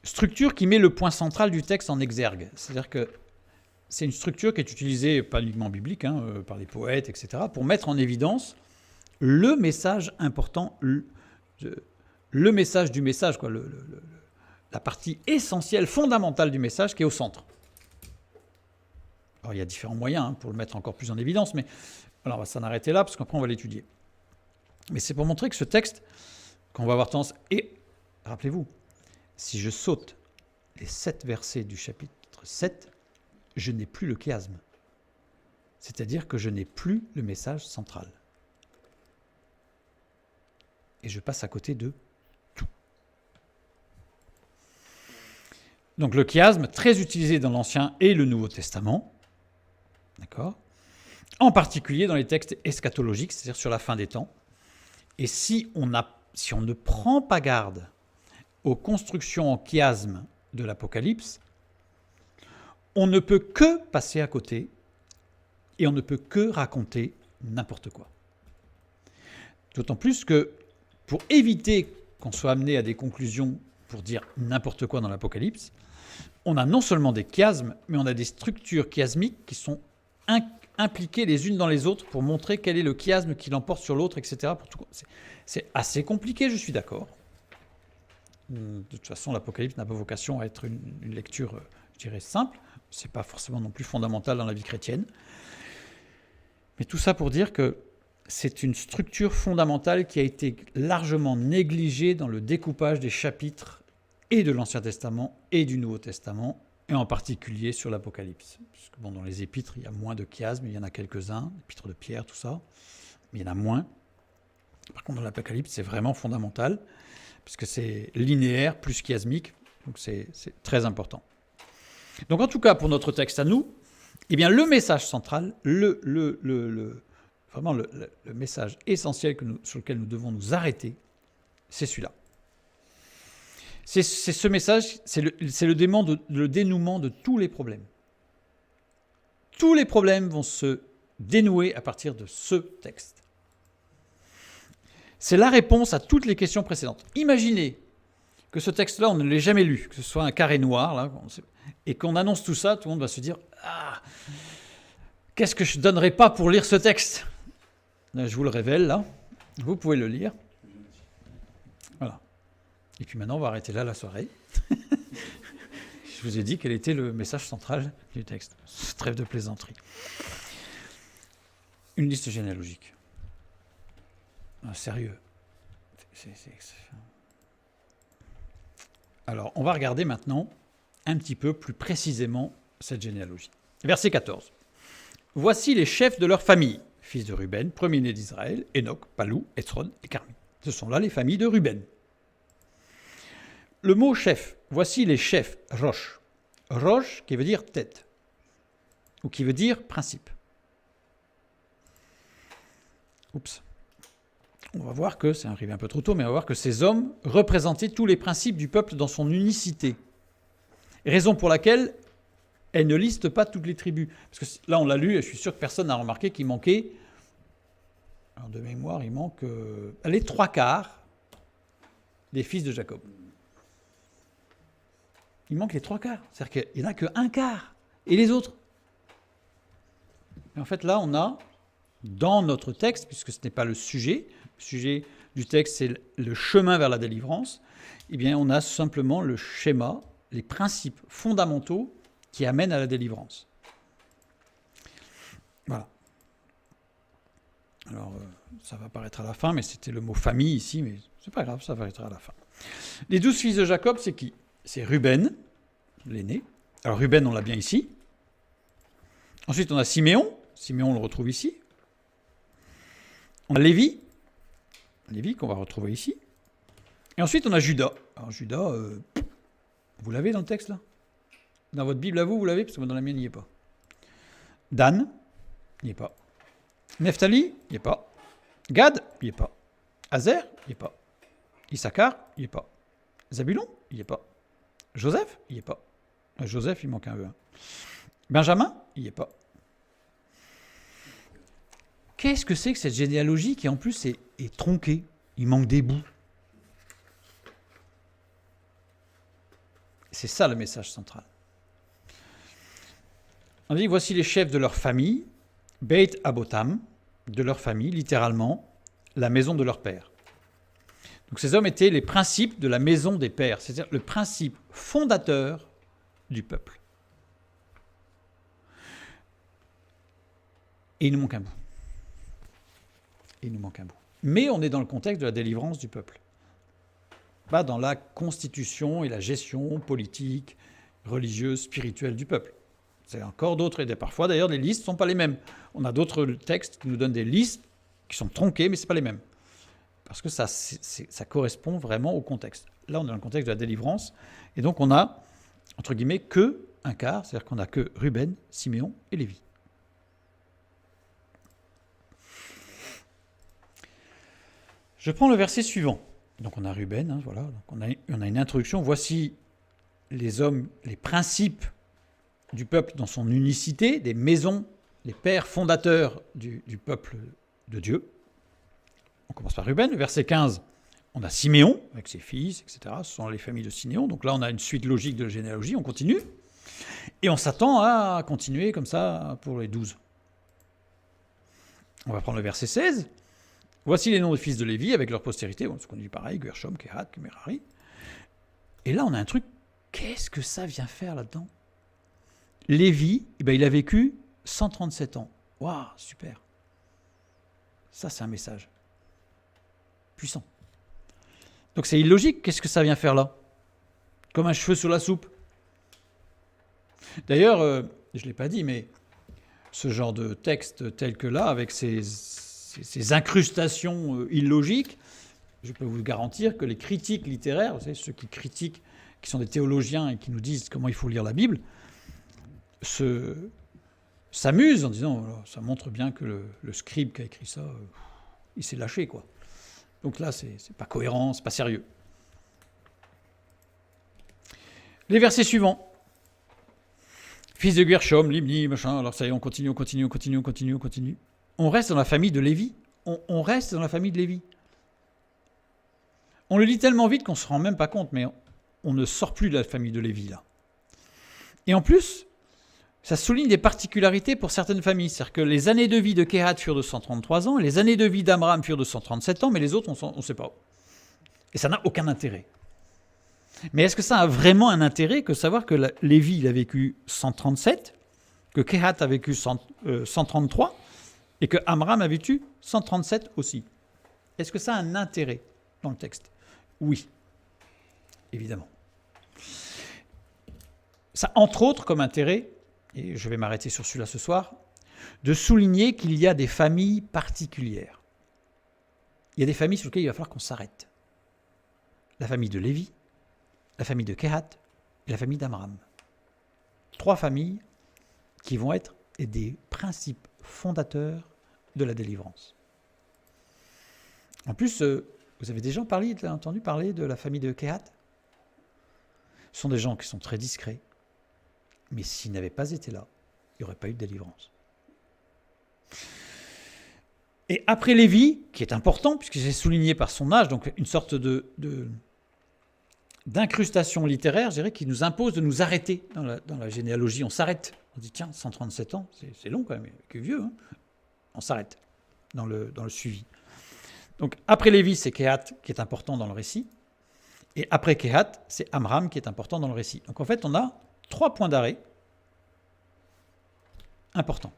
Structure qui met le point central du texte en exergue. C'est-à-dire que c'est une structure qui est utilisée, pas uniquement biblique, par les poètes, etc., pour mettre en évidence le message important, le message du message, quoi, la partie essentielle, fondamentale du message qui est au centre. Alors il y a différents moyens pour le mettre encore plus en évidence, mais voilà, on va s'en arrêter là, parce qu'après on va l'étudier. Mais c'est pour montrer que ce texte, qu'on va avoir tendance... Et rappelez-vous, si je saute les 7 versets du chapitre 7, je n'ai plus le chiasme. C'est-à-dire que je n'ai plus le message central. Et je passe à côté de tout. Donc le chiasme, très utilisé dans l'Ancien et le Nouveau Testament, d'accord ? En particulier dans les textes eschatologiques, c'est-à-dire sur la fin des temps. Et si on ne prend pas garde aux constructions en chiasme de l'Apocalypse, on ne peut que passer à côté et on ne peut que raconter n'importe quoi. D'autant plus que pour éviter qu'on soit amené à des conclusions pour dire n'importe quoi dans l'Apocalypse, on a non seulement des chiasmes, mais on a des structures chiasmiques qui sont impliquées les unes dans les autres pour montrer quel est le chiasme qui l'emporte sur l'autre, etc. C'est assez compliqué, je suis d'accord. De toute façon, l'Apocalypse n'a pas vocation à être une lecture, je dirais, simple. Ce n'est pas forcément non plus fondamental dans la vie chrétienne. Mais tout ça pour dire que c'est une structure fondamentale qui a été largement négligée dans le découpage des chapitres et de l'Ancien Testament et du Nouveau Testament, et en particulier sur l'Apocalypse. Parce que dans les épîtres, il y a moins de chiasmes, il y en a quelques-uns, l'épître de Pierre, tout ça, mais il y en a moins. Par contre, dans l'Apocalypse, c'est vraiment fondamental, puisque c'est linéaire plus chiasmique, donc c'est très important. Donc en tout cas, pour notre texte à nous, eh bien, le message central, vraiment le message essentiel sur lequel nous devons nous arrêter, c'est celui-là. C'est ce message, c'est le dénouement de tous les problèmes. Tous les problèmes vont se dénouer à partir de ce texte. C'est la réponse à toutes les questions précédentes. Imaginez que ce texte-là, on ne l'ait jamais lu, que ce soit un carré noir, là, et qu'on annonce tout ça, tout le monde va se dire « Ah, qu'est-ce que je ne donnerais pas pour lire ce texte ?» Je vous le révèle, là. Vous pouvez le lire. Et puis maintenant, on va arrêter là la soirée. Je vous ai dit quel était le message central du texte. Trêve de plaisanterie. Une liste généalogique. Sérieux. Alors, on va regarder maintenant un petit peu plus précisément cette généalogie. Verset 14. Voici les chefs de leur famille, fils de Ruben, premier-né d'Israël, Enoch, Palou, Hezron et Carmi. Ce sont là les familles de Ruben. Le mot chef, voici les chefs, Rosh. Rosh qui veut dire tête, ou qui veut dire principe. Oups. On va voir que, c'est arrivé un peu trop tôt, mais on va voir que ces hommes représentaient tous les principes du peuple dans son unicité. Raison pour laquelle elle ne liste pas toutes les tribus. Parce que là, on l'a lu, et je suis sûr que personne n'a remarqué qu'il manquait, alors de mémoire, il manque les 3/4 des fils de Jacob. Il manque les 3/4. C'est-à-dire qu'il n'y en a que 1/4. Et les autres? Et en fait, là, on a, dans notre texte, puisque ce n'est pas le sujet du texte, c'est le chemin vers la délivrance, eh bien, on a simplement le schéma, les principes fondamentaux qui amènent à la délivrance. Voilà. Alors, ça va apparaître à la fin, mais c'était le mot famille ici, mais c'est pas grave, ça apparaîtra à la fin. Les 12 fils de Jacob, c'est qui? C'est Ruben, l'aîné. Alors Ruben, on l'a bien ici. Ensuite, on a Siméon. Siméon, on le retrouve ici. On a Lévi. Lévi, qu'on va retrouver ici. Et ensuite, on a Judas. Alors Judas, vous l'avez dans le texte, là? Dans votre Bible à vous, vous l'avez? Parce que dans la mienne, il n'y est pas. Dan, il n'y est pas. Nephtali, il n'y est pas. Gad, il n'y est pas. Azer, il n'y est pas. Issachar, il n'y est pas. Zabulon, il n'y est pas. Joseph, il n'y est pas. Joseph, il manque un E. Benjamin, il n'y est pas. Qu'est-ce que c'est que cette généalogie qui en plus est tronquée? Il manque des bouts. C'est ça le message central. On dit, voici les chefs de leur famille, Beit Abotam, de leur famille, littéralement, la maison de leur père. Donc ces hommes étaient les principes de la maison des pères, c'est-à-dire le principe fondateur du peuple. Et il nous manque un bout. Mais on est dans le contexte de la délivrance du peuple. Pas dans la constitution et la gestion politique, religieuse, spirituelle du peuple. C'est encore d'autres, et parfois d'ailleurs les listes ne sont pas les mêmes. On a d'autres textes qui nous donnent des listes qui sont tronquées, mais ce n'est pas les mêmes. Parce que ça correspond vraiment au contexte. Là, on est dans le contexte de la délivrance, et donc on a, entre guillemets, que 1/4, c'est-à-dire qu'on n'a que Ruben, Siméon et Lévi. Je prends le verset suivant. Donc on a Ruben, voilà. Donc on a une introduction. Voici les hommes, les principes du peuple dans son unicité, des maisons, les pères fondateurs du peuple de Dieu. On commence par Ruben, verset 15. On a Siméon, avec ses fils, etc. Ce sont les familles de Siméon. Donc là, on a une suite logique de généalogie. On continue. Et on s'attend à continuer comme ça pour les 12. On va prendre le verset 16. Voici les noms des fils de Lévi avec leur postérité. Ce qu'on dit pareil, Gershom, Kehat, Merari. Et là, on a un truc. Qu'est-ce que ça vient faire là-dedans? Lévi, il a vécu 137 ans. Waouh, super. Ça, c'est un message puissant. Donc c'est illogique. Qu'est-ce que ça vient faire là? Comme un cheveu sur la soupe. D'ailleurs, je ne l'ai pas dit, mais ce genre de texte tel que là, avec ces incrustations illogiques, je peux vous garantir que les critiques littéraires, vous savez, ceux qui critiquent, qui sont des théologiens et qui nous disent comment il faut lire la Bible, s'amusent en disant voilà, ça montre bien que le scribe qui a écrit ça, il s'est lâché, quoi. Donc là, c'est pas cohérent, c'est pas sérieux. Les versets suivants. Fils de Gershom, Libni, machin, alors ça y est, on continue. On reste dans la famille de Lévi. On reste dans la famille de Lévi. On le lit tellement vite qu'on ne se rend même pas compte, mais on ne sort plus de la famille de Lévi, là. Et en plus, ça souligne des particularités pour certaines familles. C'est-à-dire que les années de vie de Kehat furent de 133 ans, les années de vie d'Amram furent de 137 ans, mais les autres, on ne sait pas. Et ça n'a aucun intérêt. Mais est-ce que ça a vraiment un intérêt que savoir que Lévi il a vécu 137, que Kehat a vécu 133 et que Amram a vécu 137 aussi? Est-ce que ça a un intérêt dans le texte? Oui, évidemment. Ça a entre autres comme intérêt, et je vais m'arrêter sur celui-là ce soir, de souligner qu'il y a des familles particulières. Il y a des familles sur lesquelles il va falloir qu'on s'arrête. La famille de Lévi, la famille de Kehat et la famille d'Amram. 3 familles qui vont être des principes fondateurs de la délivrance. En plus, vous avez déjà entendu parler de la famille de Kehat? Ce sont des gens qui sont très discrets, mais s'ils n'avaient pas été là, il n'y aurait pas eu de délivrance. Et après Lévi, qui est important, puisque c'est souligné par son âge, donc une sorte d'incrustation littéraire, je dirais, qui nous impose de nous arrêter dans la généalogie. On s'arrête. On dit, tiens, 137 ans, c'est long quand même, que vieux. Hein. On s'arrête dans le suivi. Donc après Lévi, c'est Kehat qui est important dans le récit. Et après Kehat, c'est Amram qui est important dans le récit. Donc en fait, on a 3 points d'arrêt importants.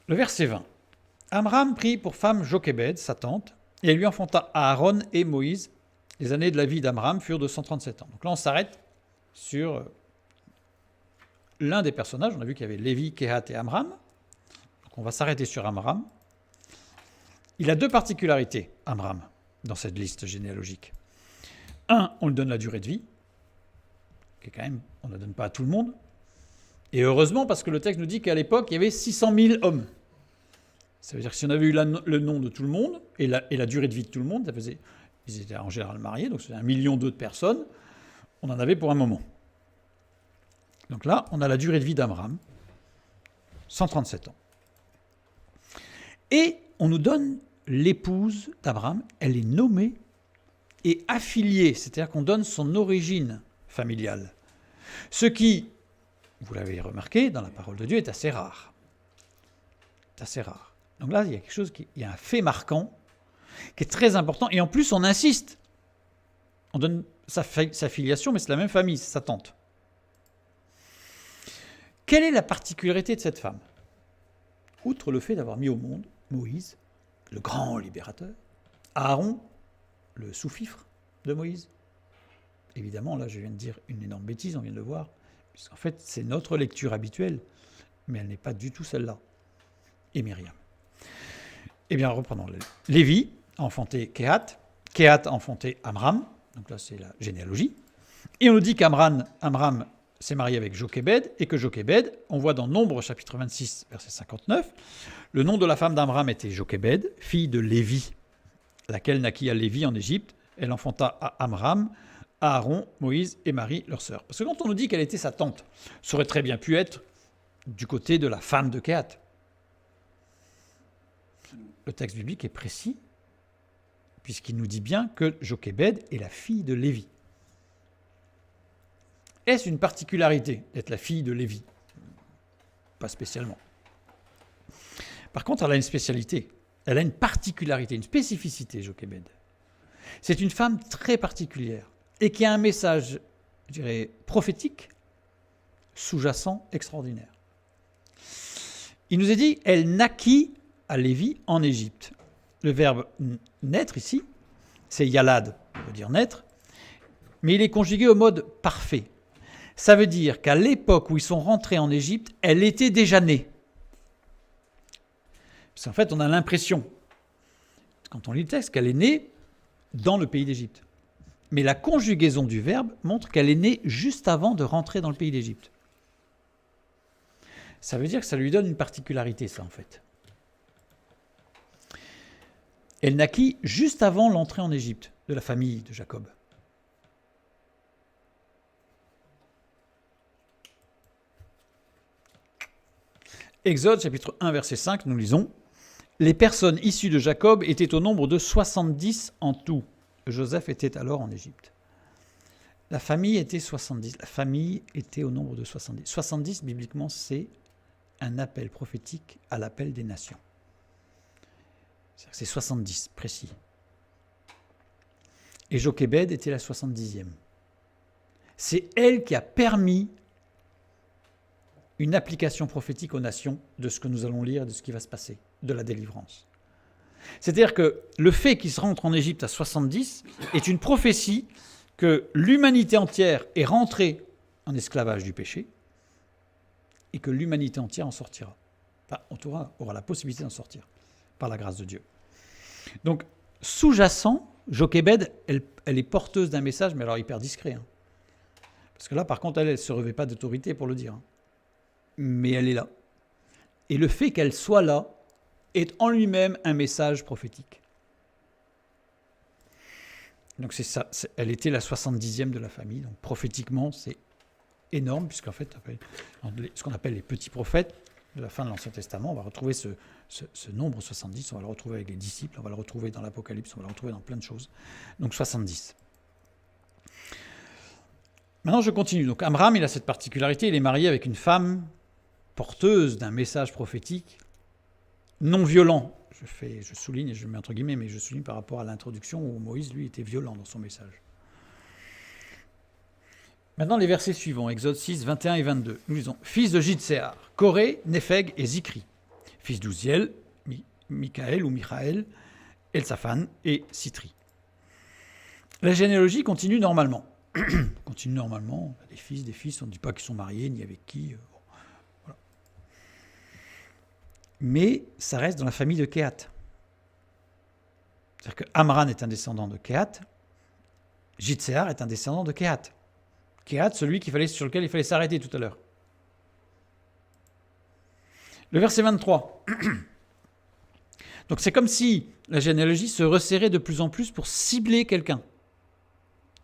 Le verset 20. Amram prit pour femme Jochébed, sa tante, et elle lui enfanta Aaron et Moïse. Les années de la vie d'Amram furent de 137 ans. Donc là, on s'arrête sur l'un des personnages. On a vu qu'il y avait Lévi, Kehat et Amram. Donc on va s'arrêter sur Amram. Il a 2 particularités, Amram, dans cette liste généalogique. 1, on lui donne la durée de vie, qui est quand même, on ne la donne pas à tout le monde. Et heureusement, parce que le texte nous dit qu'à l'époque, il y avait 600 000 hommes. Ça veut dire que si on avait eu le nom de tout le monde, et la durée de vie de tout le monde, ça faisait, ils étaient en général mariés, donc c'était 1,2 million de personnes, on en avait pour un moment. Donc là, on a la durée de vie d'Amram, 137 ans. Et on nous donne l'épouse d'Amram, elle est nommée et affiliée, c'est-à-dire qu'on donne son origine familiale. Ce qui, vous l'avez remarqué, dans la parole de Dieu, est assez rare. C'est assez rare. Donc là, il y a quelque chose, il y a un fait marquant qui est très important. Et en plus, on insiste. On donne sa filiation, mais c'est la même famille, c'est sa tante. Quelle est la particularité de cette femme? Outre le fait d'avoir mis au monde Moïse, le grand libérateur, Aaron, le sous-fifre de Moïse. Évidemment, là, je viens de dire une énorme bêtise, on vient de le voir, puisqu'en fait, c'est notre lecture habituelle, mais elle n'est pas du tout celle-là. Et Myriam. Eh bien, reprenons. Lévi a enfanté Kehat, Kehat a enfanté Amram, donc là, c'est la généalogie, et on nous dit qu'Amram s'est marié avec Jochébed, et que Jochébed, on voit dans Nombre, chapitre 26, verset 59, le nom de la femme d'Amram était Jochébed, fille de Lévi, laquelle naquit à Lévi en Égypte. Elle enfanta à Amram, à Aaron, Moïse et Marie, leur sœur. Parce que quand on nous dit qu'elle était sa tante, ça aurait très bien pu être du côté de la femme de Kehat. Le texte biblique est précis, puisqu'il nous dit bien que Jochébed est la fille de Lévi. Est-ce une particularité d'être la fille de Lévi? Pas spécialement. Par contre, elle a une spécialité. Elle a une particularité, une spécificité, Jochébed. C'est une femme très particulière et qui a un message, je dirais, prophétique, sous-jacent, extraordinaire. Il nous est dit, elle naquit à Lévi en Égypte. Le verbe naître ici, c'est yalad, on veut dire naître, mais il est conjugué au mode parfait. Ça veut dire qu'à l'époque où ils sont rentrés en Égypte, elle était déjà née. Parce qu'en fait, on a l'impression, quand on lit le texte, qu'elle est née dans le pays d'Égypte. Mais la conjugaison du verbe montre qu'elle est née juste avant de rentrer dans le pays d'Égypte. Ça veut dire que ça lui donne une particularité, ça, en fait. Elle naquit juste avant l'entrée en Égypte de la famille de Jacob. Exode, chapitre 1, verset 5, nous lisons « Les personnes issues de Jacob étaient au nombre de 70 en tout. Joseph était alors en Égypte. » La famille était 70. La famille était au nombre de 70. 70, bibliquement, c'est un appel prophétique à l'appel des nations. C'est 70, précis. et Jochébed était la 70e. C'est elle qui a permis une application prophétique aux nations de ce que nous allons lire, de ce qui va se passer, de la délivrance. C'est-à-dire que le fait qu'ils se rentrent en Égypte à 70 est une prophétie que l'humanité entière est rentrée en esclavage du péché et que l'humanité entière en sortira. Enfin, aura la possibilité d'en sortir par la grâce de Dieu. Donc, sous-jacent, Jochébed, elle est porteuse d'un message, mais alors hyper discret. Hein. Parce que là, par contre, elle ne se revêt pas d'autorité pour le dire. Hein. Mais elle est là. Et le fait qu'elle soit là est en lui-même un message prophétique. Donc c'est ça, elle était la 70e de la famille. Donc prophétiquement, c'est énorme, puisqu'en fait, ce qu'on appelle les petits prophètes de la fin de l'Ancien Testament, on va retrouver ce nombre 70, on va le retrouver avec les disciples, on va le retrouver dans l'Apocalypse, on va le retrouver dans plein de choses. Donc 70. Maintenant, je continue. Donc Amram, il a cette particularité, il est marié avec une femme porteuse d'un message prophétique non violent. Je souligne, et je mets entre guillemets, mais je souligne par rapport à l'introduction où Moïse, lui, était violent dans son message. Maintenant, les versets suivants, Exode 6, 21 et 22. Nous lisons « Fils de Jitséar, Coré, Népheg et Zikri. Fils d'Ouziel, Michaël ou Michaël, Elsaphan et Sitri. » La généalogie continue normalement. Continue normalement, on a des fils, on ne dit pas qu'ils sont mariés, ni avec qui. Voilà. Mais ça reste dans la famille de Kehat. C'est-à-dire que Amran est un descendant de Kehat, Jitséar est un descendant de Kehat. Kehat, celui sur lequel il fallait s'arrêter tout à l'heure. Le verset 23. Donc c'est comme si la généalogie se resserrait de plus en plus pour cibler quelqu'un.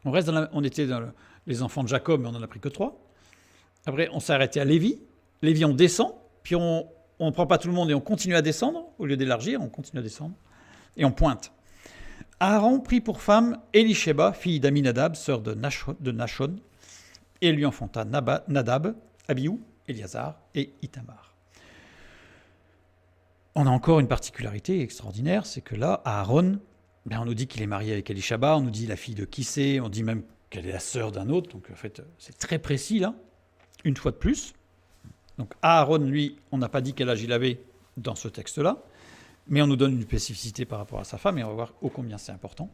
On était dans les enfants de Jacob, mais on n'en a pris que 3. Après, on s'est arrêté à Lévi. Lévi, on descend, puis on ne prend pas tout le monde et on continue à descendre. Au lieu d'élargir, on continue à descendre. Et on pointe. Aaron prit pour femme Elisheba, fille d'Aminadab, sœur de Nachon, et elle lui enfanta Nadab, Abihu, Éliazar et Ithamar. On a encore une particularité extraordinaire, c'est que là, Aaron, on nous dit qu'il est marié avec Elisheba, on nous dit la fille de qui c'est, on dit même qu'elle est la sœur d'un autre, donc en fait c'est très précis là, une fois de plus. Donc Aaron, lui, on n'a pas dit quel âge il avait dans ce texte-là, mais on nous donne une spécificité par rapport à sa femme, et on va voir ô combien c'est important,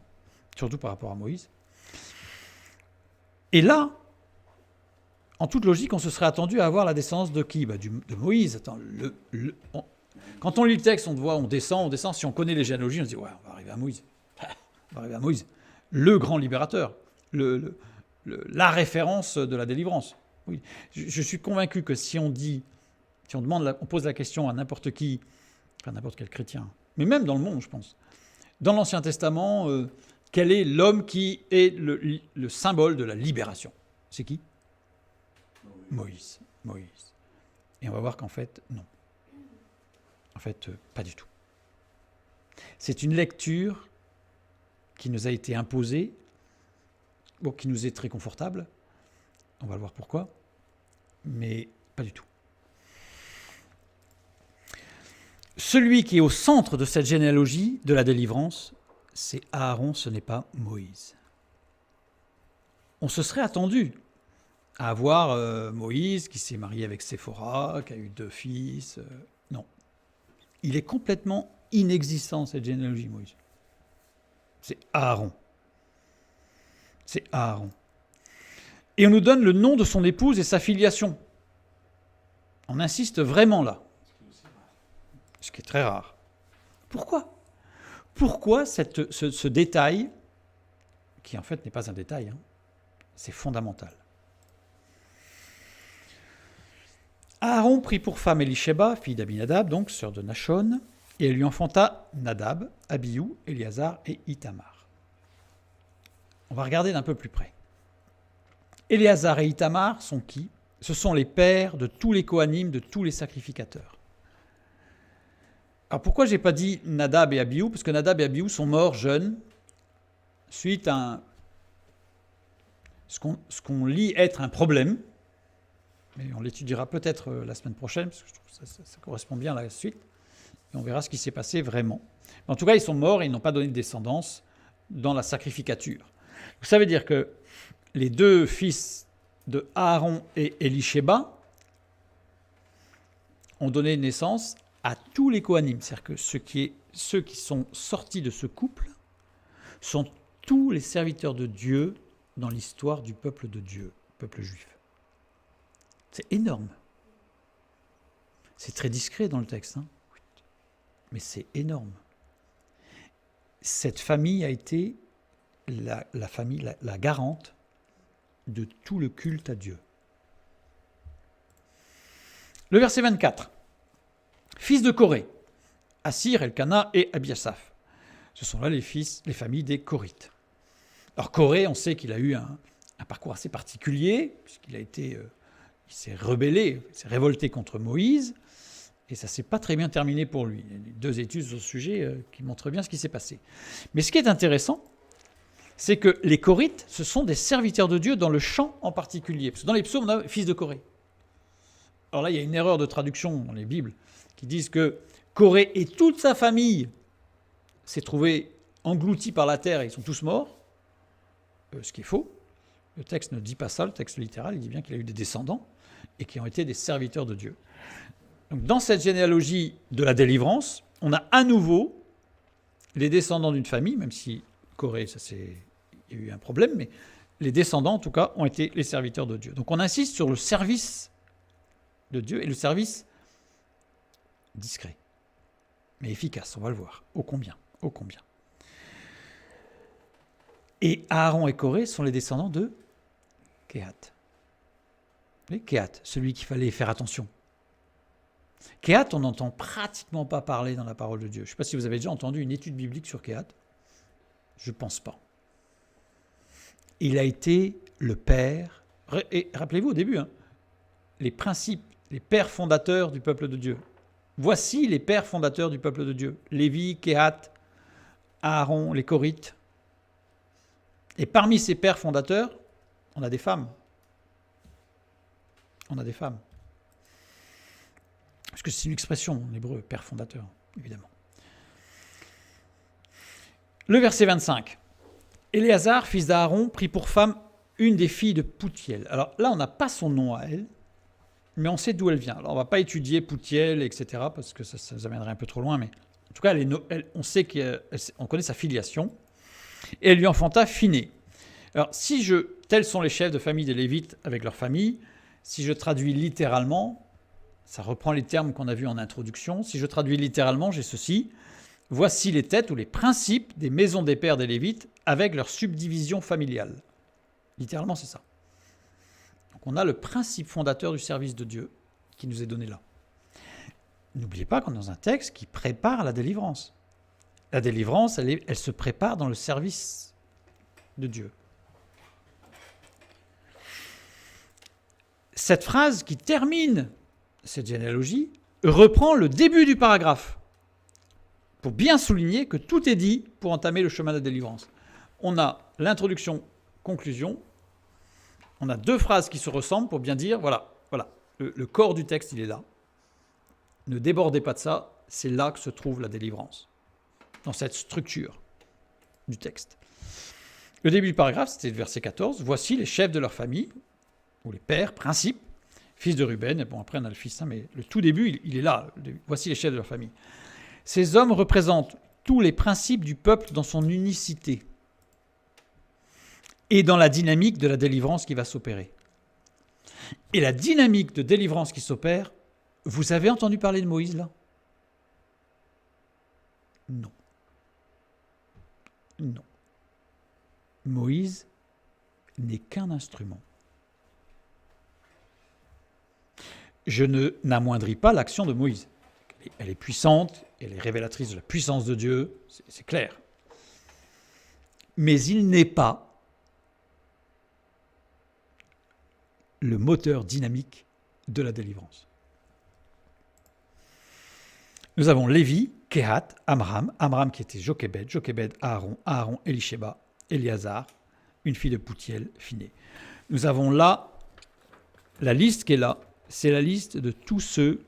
surtout par rapport à Moïse. Et là, en toute logique, on se serait attendu à avoir la descendance de qui ? De Moïse. Attends, quand on lit le texte, on descend. Si on connaît les généalogies, on se dit, ouais, on va arriver à Moïse. On va arriver à Moïse. Le grand libérateur. La référence de la délivrance. Oui. Je suis convaincu que si on pose la question à n'importe qui, enfin n'importe quel chrétien, mais même dans le monde, je pense, dans l'Ancien Testament, quel est l'homme qui est le symbole de la libération ? C'est qui ? Moïse. Et on va voir qu'en fait, non. En fait, pas du tout. C'est une lecture qui nous a été imposée, qui nous est très confortable. On va le voir pourquoi. Mais pas du tout. Celui qui est au centre de cette généalogie de la délivrance, c'est Aaron, ce n'est pas Moïse. On se serait attendu à avoir Moïse qui s'est marié avec Séphora, qui a eu 2 fils. Non. Il est complètement inexistant, cette généalogie, Moïse. C'est Aaron. C'est Aaron. Et on nous donne le nom de son épouse et sa filiation. On insiste vraiment là. Ce qui est très rare. Pourquoi ce détail, qui en fait n'est pas un détail, c'est fondamental. Aaron prit pour femme Elisheba, fille d'Abinadab, donc sœur de Nachon, et elle lui enfanta Nadab, Abihu, Éliazar et Ithamar. On va regarder d'un peu plus près. Éliazar et Ithamar sont qui ? Ce sont les pères de tous les Kohanim, de tous les sacrificateurs. Alors pourquoi je n'ai pas dit Nadab et Abihu ? Parce que Nadab et Abihu sont morts jeunes, suite à ce qu'on lit être un problème. Mais on l'étudiera peut-être la semaine prochaine, parce que je trouve que ça correspond bien à la suite. Et on verra ce qui s'est passé vraiment. Mais en tout cas, ils sont morts et ils n'ont pas donné de descendance dans la sacrificature. Ça veut dire que les deux fils de Aaron et Élishéba ont donné naissance à tous les Kohanim. C'est-à-dire que ceux qui sont sortis de ce couple sont tous les serviteurs de Dieu dans l'histoire du peuple de Dieu, peuple juif. C'est énorme. C'est très discret dans le texte, hein, mais c'est énorme. Cette famille a été la famille, la garante de tout le culte à Dieu. Le verset 24. Fils de Coré, Assir, Elkana et Abiasaph. Ce sont là les familles des Corites. Alors Coré, on sait qu'il a eu un parcours assez particulier, puisqu'il il s'est rebellé, il s'est révolté contre Moïse, et ça ne s'est pas très bien terminé pour lui. Il y a deux études sur ce sujet qui montrent bien ce qui s'est passé. Mais ce qui est intéressant, c'est que les Corites, ce sont des serviteurs de Dieu dans le chant en particulier. Parce que dans les psaumes, on a fils de Coré. Alors là, il y a une erreur de traduction dans les Bibles qui disent que Coré et toute sa famille s'est trouvé engloutis par la terre et ils sont tous morts. Ce qui est faux. Le texte ne dit pas ça, le texte littéral, il dit bien qu'il a eu des descendants et qui ont été des serviteurs de Dieu. Donc, dans cette généalogie de la délivrance, on a à nouveau les descendants d'une famille, même si Corée, il y a eu un problème, mais les descendants, en tout cas, ont été les serviteurs de Dieu. Donc on insiste sur le service de Dieu et le service discret, mais efficace, on va le voir. Ô combien, ô combien. Et Aaron et Corée sont les descendants de Kehat. Kehat, celui qu'il fallait faire attention. Kehat, on n'entend pratiquement pas parler dans la parole de Dieu. Je ne sais pas si vous avez déjà entendu une étude biblique sur Kehat. Je ne pense pas. Il a été le père, et rappelez-vous au début, les principes, les pères fondateurs du peuple de Dieu. Voici les pères fondateurs du peuple de Dieu. Lévi, Kehat, Aaron, les Corites. Et parmi ces pères fondateurs, on a des femmes. On a des femmes. Parce que c'est une expression en hébreu, père fondateur, évidemment. Le verset 25. Éléazar, fils d'Aaron, prit pour femme une des filles de Poutiel. Alors là, on n'a pas son nom à elle, mais on sait d'où elle vient. Alors on ne va pas étudier Poutiel, etc., parce que ça nous amènerait un peu trop loin, mais en tout cas, on sait qu'on connaît sa filiation. Et elle lui enfanta Phiné. Alors, tels sont les chefs de famille des Lévites avec leur famille, si je traduis littéralement, ça reprend les termes qu'on a vus en introduction, si je traduis littéralement, j'ai ceci. Voici les têtes ou les principes des maisons des pères des Lévites avec leur subdivision familiale. Littéralement, c'est ça. Donc on a le principe fondateur du service de Dieu qui nous est donné là. N'oubliez pas qu'on est dans un texte qui prépare la délivrance. La délivrance, elle se prépare dans le service de Dieu. Cette phrase qui termine cette généalogie reprend le début du paragraphe pour bien souligner que tout est dit pour entamer le chemin de la délivrance. On a l'introduction, conclusion, on a deux phrases qui se ressemblent pour bien dire, voilà, le corps du texte, il est là. Ne débordez pas de ça, c'est là que se trouve la délivrance, dans cette structure du texte. Le début du paragraphe, c'était le verset 14, voici les chefs de leur famille, ou les pères, principes, fils de Ruben, bon après on a le fils, mais le tout début, il est là, voici les chefs de leur famille. Ces hommes représentent tous les principes du peuple dans son unicité et dans la dynamique de la délivrance qui va s'opérer. Et la dynamique de délivrance qui s'opère, vous avez entendu parler de Moïse là ? Non. Non. Moïse n'est qu'un instrument. Je n'amoindris pas l'action de Moïse. Elle est puissante, elle est révélatrice de la puissance de Dieu, c'est clair. Mais il n'est pas le moteur dynamique de la délivrance. Nous avons Lévi, Kehat, Amram qui était Jochébed, Aaron, Élishéba, Éléazar, une fille de Poutiel, Phiné. Nous avons là, la liste qui est là, c'est la liste de tous ceux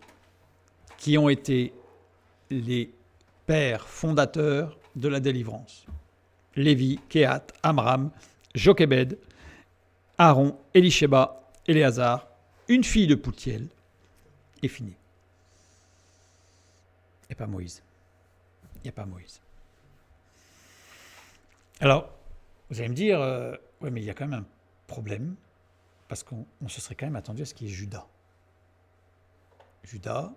qui ont été les pères fondateurs de la délivrance. Lévi, Kehat, Amram, Jochébed, Aaron, Éliséba, Éléazar, une fille de Poutiel, et fini. Il n'y a pas Moïse. Il n'y a pas Moïse. Alors, vous allez me dire, ouais, mais il y a quand même un problème, parce qu'on se serait quand même attendu à ce qu'il y ait Judas. Judas,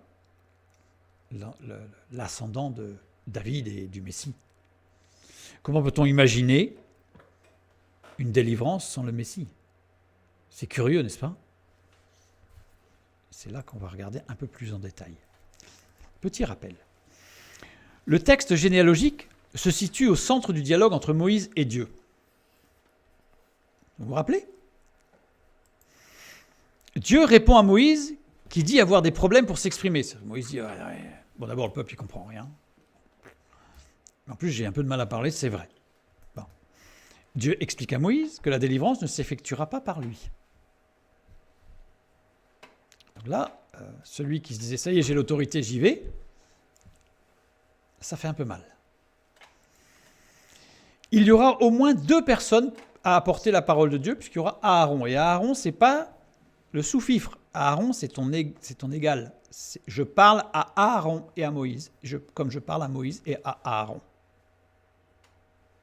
l'ascendant de David et du Messie. Comment peut-on imaginer une délivrance sans le Messie? C'est curieux, n'est-ce pas? C'est là qu'on va regarder un peu plus en détail. Petit rappel. Le texte généalogique se situe au centre du dialogue entre Moïse et Dieu. Vous vous rappelez? Dieu répond à Moïse qui dit avoir des problèmes pour s'exprimer. Moïse dit, bon, d'abord le peuple il comprend rien. En plus j'ai un peu de mal à parler, c'est vrai. Bon. Dieu explique à Moïse que la délivrance ne s'effectuera pas par lui. Donc là, celui qui se disait ça y est, j'ai l'autorité, j'y vais, ça fait un peu mal. Il y aura au moins 2 personnes à apporter la parole de Dieu, puisqu'il y aura Aaron. Et Aaron, ce n'est pas le sous-fifre. Aaron, c'est ton égal. Je parle à Aaron et à Moïse, comme je parle à Moïse et à Aaron.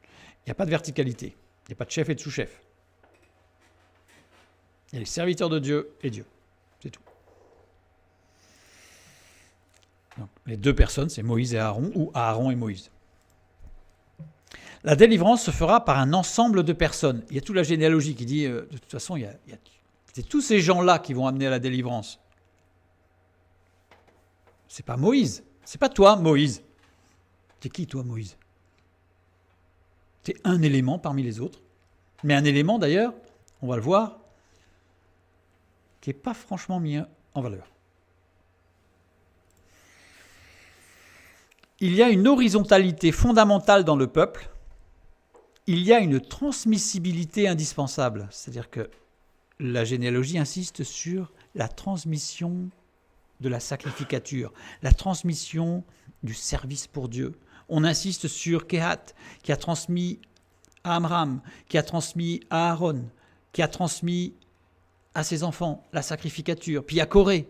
Il n'y a pas de verticalité. Il n'y a pas de chef et de sous-chef. Il y a les serviteurs de Dieu et Dieu. C'est tout. Donc, les 2 personnes, c'est Moïse et Aaron, ou Aaron et Moïse. La délivrance se fera par un ensemble de personnes. Il y a toute la généalogie qui dit, de toute façon, c'est tous ces gens-là qui vont amener à la délivrance. C'est pas Moïse. C'est pas toi, Moïse. T'es qui, toi, Moïse? T'es un élément parmi les autres. Mais un élément, d'ailleurs, on va le voir, qui n'est pas franchement mis en valeur. Il y a une horizontalité fondamentale dans le peuple. Il y a une transmissibilité indispensable. C'est-à-dire que la généalogie insiste sur la transmission de la sacrificature, la transmission du service pour Dieu. On insiste sur Kehat, qui a transmis à Amram, qui a transmis à Aaron, qui a transmis à ses enfants la sacrificature. Puis il y a Corée,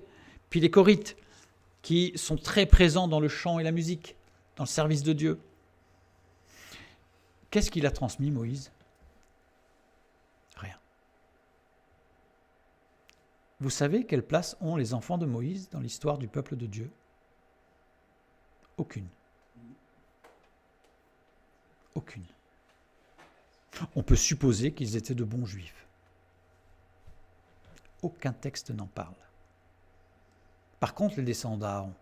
puis les Corites, qui sont très présents dans le chant et la musique, dans le service de Dieu. Qu'est-ce qu'il a transmis, Moïse? Rien. Vous savez quelle place ont les enfants de Moïse dans l'histoire du peuple de Dieu? Aucune. Aucune. On peut supposer qu'ils étaient de bons juifs. Aucun texte n'en parle. Par contre, les descendants d'Aaron,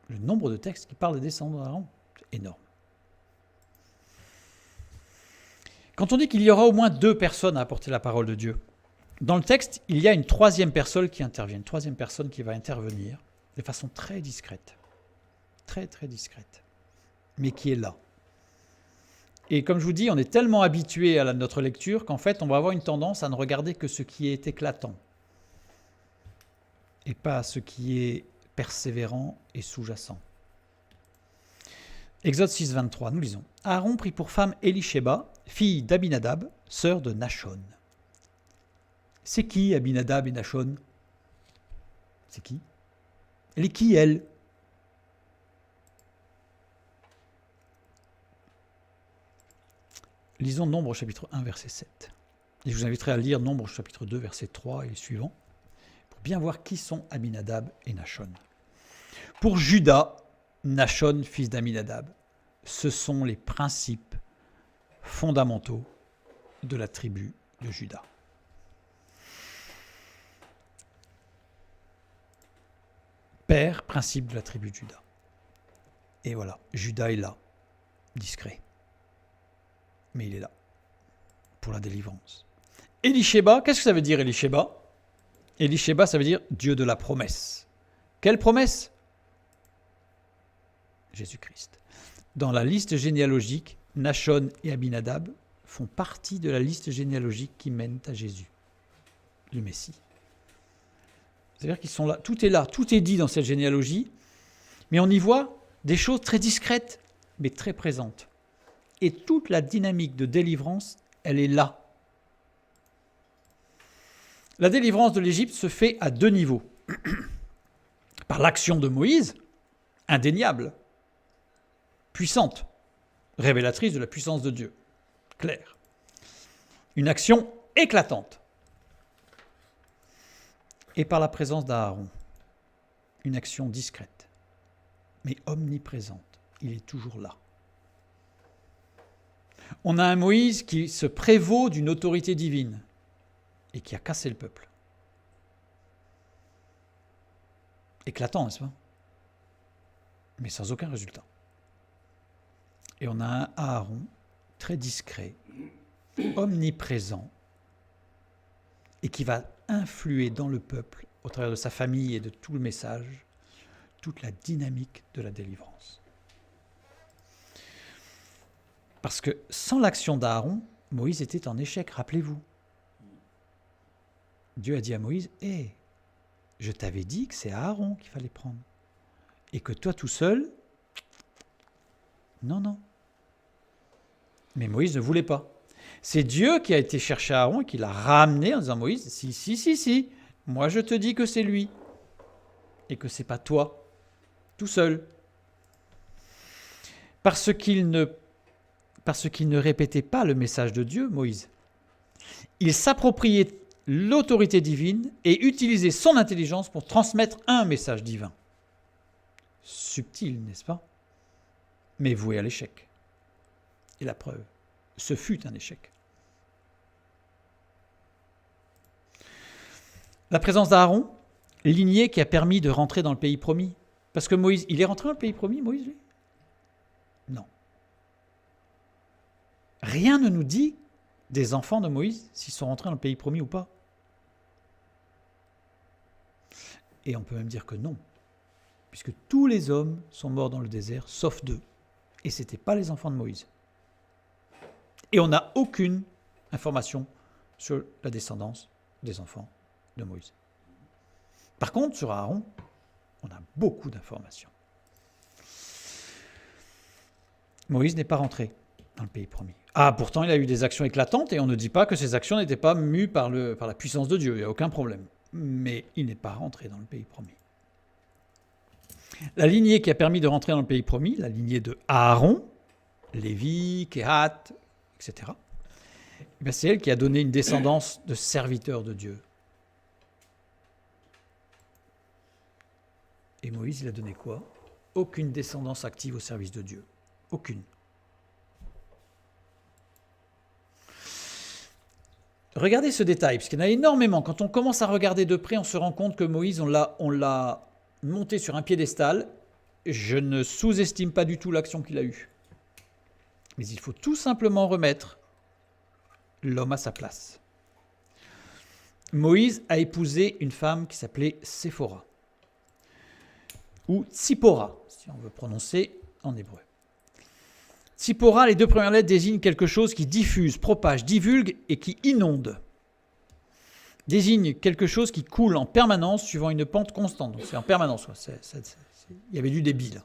le nombre de textes qui parlent des descendants d'Aaron, c'est énorme. Quand on dit qu'il y aura au moins 2 personnes à apporter la parole de Dieu, dans le texte, il y a une 3e personne qui intervient, une 3e personne qui va intervenir de façon très discrète, très très discrète, mais qui est là. Et comme je vous dis, on est tellement habitué à notre lecture qu'en fait, on va avoir une tendance à ne regarder que ce qui est éclatant et pas ce qui est persévérant et sous-jacent. Exode 6, 23, nous lisons. Aaron prit pour femme Éliséba, fille d'Abinadab, sœur de Nachon. C'est qui Abinadab et Nachon? C'est qui? Elle est qui, elle? Lisons Nombre chapitre 1, verset 7. Et je vous inviterai à lire Nombre chapitre 2, verset 3 et les suivants, pour bien voir qui sont Abinadab et Nachon. Pour Judas, Nachon, fils d'Aminadab, ce sont les principes fondamentaux de la tribu de Juda. Père, principe de la tribu de Juda. Et voilà, Juda est là, discret. Mais il est là, pour la délivrance. Éliséba, qu'est-ce que ça veut dire Éliséba? Éliséba, ça veut dire Dieu de la promesse. Quelle promesse? Jésus-Christ. Dans la liste généalogique, Nachon et Abinadab font partie de la liste généalogique qui mène à Jésus, le Messie. C'est-à-dire qu'ils sont là, tout est dit dans cette généalogie, mais on y voit des choses très discrètes, mais très présentes. Et toute la dynamique de délivrance elle est là. La délivrance de l'Égypte se fait à 2 niveaux. Par l'action de Moïse, indéniable, puissante, révélatrice de la puissance de Dieu, claire. Une action éclatante. Et par la présence d'Aaron, une action discrète, mais omniprésente. Il est toujours là. On a un Moïse qui se prévaut d'une autorité divine et qui a cassé le peuple. Éclatant, n'est-ce pas? Mais sans aucun résultat. Et on a un Aaron très discret, omniprésent, et qui va influer dans le peuple, au travers de sa famille et de tout le message, toute la dynamique de la délivrance. Parce que sans l'action d'Aaron, Moïse était en échec, rappelez-vous. Dieu a dit à Moïse, « Hé, je t'avais dit que c'est Aaron qu'il fallait prendre. Et que toi tout seul, non. » Mais Moïse ne voulait pas. C'est Dieu qui a été chercher Aaron et qui l'a ramené en disant, « Moïse, si, moi je te dis que c'est lui. Et que c'est pas toi, tout seul. » Parce qu'il ne répétait pas le message de Dieu, Moïse. Il s'appropriait l'autorité divine et utilisait son intelligence pour transmettre un message divin. Subtil, n'est-ce pas? Mais voué à l'échec. Et la preuve, ce fut un échec. La présence d'Aaron, lignée qui a permis de rentrer dans le pays promis. Parce que Moïse, il est rentré dans le pays promis, Moïse, lui? Non. Rien ne nous dit des enfants de Moïse s'ils sont rentrés dans le pays promis ou pas. Et on peut même dire que non, puisque tous les hommes sont morts dans le désert, sauf 2. Et ce n'étaient pas les enfants de Moïse. Et on n'a aucune information sur la descendance des enfants de Moïse. Par contre, sur Aaron, on a beaucoup d'informations. Moïse n'est pas rentré dans le pays promis. Ah, pourtant, il a eu des actions éclatantes et on ne dit pas que ces actions n'étaient pas mues par la puissance de Dieu. Il n'y a aucun problème. Mais il n'est pas rentré dans le pays promis. La lignée qui a permis de rentrer dans le pays promis, la lignée de Aaron, Lévi, Kehat, etc., c'est elle qui a donné une descendance de serviteurs de Dieu. Et Moïse, il a donné quoi? Aucune descendance active au service de Dieu. Aucune. Regardez ce détail, parce qu'il y en a énormément. Quand on commence à regarder de près, on se rend compte que Moïse, on l'a monté sur un piédestal. Je ne sous-estime pas du tout l'action qu'il a eue. Mais il faut tout simplement remettre l'homme à sa place. Moïse a épousé une femme qui s'appelait Séphora, ou Tsipora, si on veut prononcer en hébreu. Tsipora, les 2 premières lettres désignent quelque chose qui diffuse, propage, divulgue et qui inonde. Désigne quelque chose qui coule en permanence suivant une pente constante. Donc c'est en permanence. Il y avait du débit là.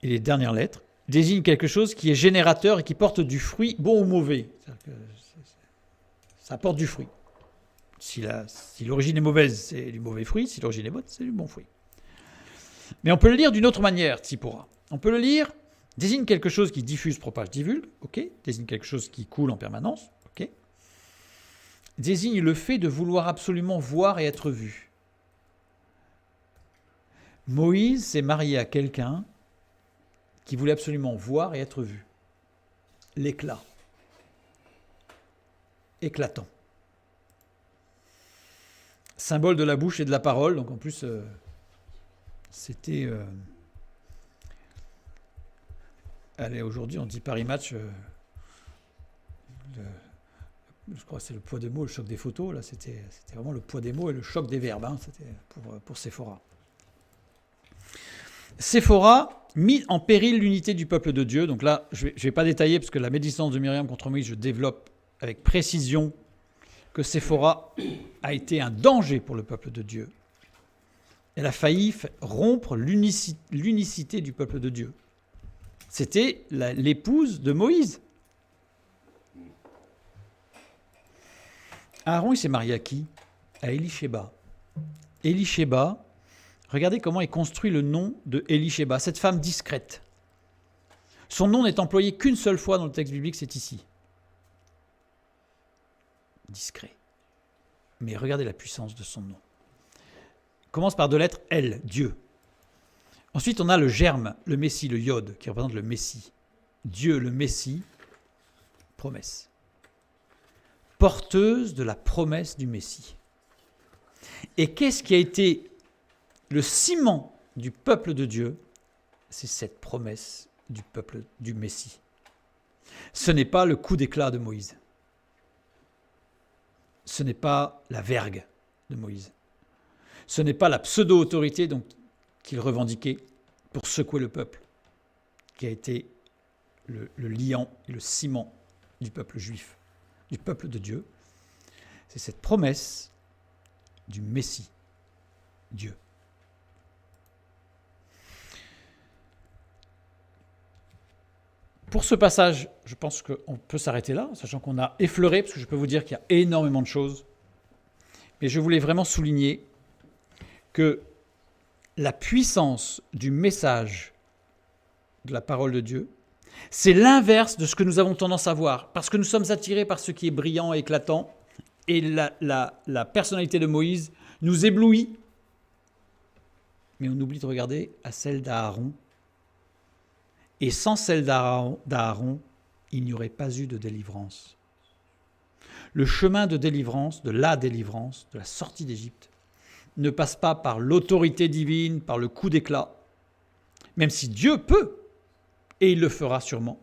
Et les dernières lettres désignent quelque chose qui est générateur et qui porte du fruit, bon ou mauvais. Ça porte du fruit. Si l'origine est mauvaise, c'est du mauvais fruit. Si l'origine est bonne, c'est du bon fruit. Mais on peut le lire d'une autre manière, Tsipora. On peut le lire, désigne quelque chose qui diffuse, propage, divulgue, ok. Désigne quelque chose qui coule en permanence, ok. Désigne le fait de vouloir absolument voir et être vu. Moïse s'est marié à quelqu'un qui voulait absolument voir et être vu. L'éclat. Éclatant. Symbole de la bouche et de la parole, donc en plus, c'était... Allez, aujourd'hui, on dit Paris Match. Je crois que c'est le poids des mots, le choc des photos. Là, c'était vraiment le poids des mots et le choc des verbes. Hein, c'était pour Séphora. Séphora mit en péril l'unité du peuple de Dieu. Donc là, je ne vais pas détailler parce que la médisance de Myriam contre Moïse, je développe avec précision que Séphora a été un danger pour le peuple de Dieu. Elle a failli rompre l'unicité du peuple de Dieu. C'était l'épouse de Moïse. Aaron, il s'est marié à qui? À Élishéba. Élishéba, regardez comment est construit le nom de Élishéba, cette femme discrète. Son nom n'est employé qu'une seule fois dans le texte biblique, c'est ici. Discret. Mais regardez la puissance de son nom. Il commence par deux lettres, L, Dieu. Ensuite, on a le germe, le Messie, le Yod, qui représente le Messie. Dieu, le Messie, promesse. Porteuse de la promesse du Messie. Et qu'est-ce qui a été le ciment du peuple de Dieu? C'est cette promesse du peuple du Messie. Ce n'est pas le coup d'éclat de Moïse. Ce n'est pas la vergue de Moïse. Ce n'est pas la pseudo-autorité qu'il revendiquait pour secouer le peuple, qui a été le liant et le ciment du peuple juif, du peuple de Dieu. C'est cette promesse du Messie, Dieu. Pour ce passage, je pense qu'on peut s'arrêter là, sachant qu'on a effleuré, parce que je peux vous dire qu'il y a énormément de choses. Mais je voulais vraiment souligner que la puissance du message de la parole de Dieu, c'est l'inverse de ce que nous avons tendance à voir, parce que nous sommes attirés par ce qui est brillant et éclatant, et la personnalité de Moïse nous éblouit, mais on oublie de regarder à celle d'Aaron. Et sans celle d'Aaron, il n'y aurait pas eu de délivrance. Le chemin de délivrance, de la sortie d'Égypte, ne passe pas par l'autorité divine, par le coup d'éclat, même si Dieu peut, et il le fera sûrement.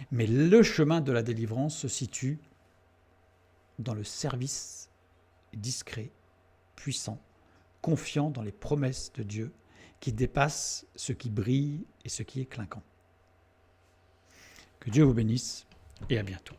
Mais le chemin de la délivrance se situe dans le service discret, puissant, confiant dans les promesses de Dieu, qui dépasse ce qui brille et ce qui est clinquant. Que Dieu vous bénisse et à bientôt.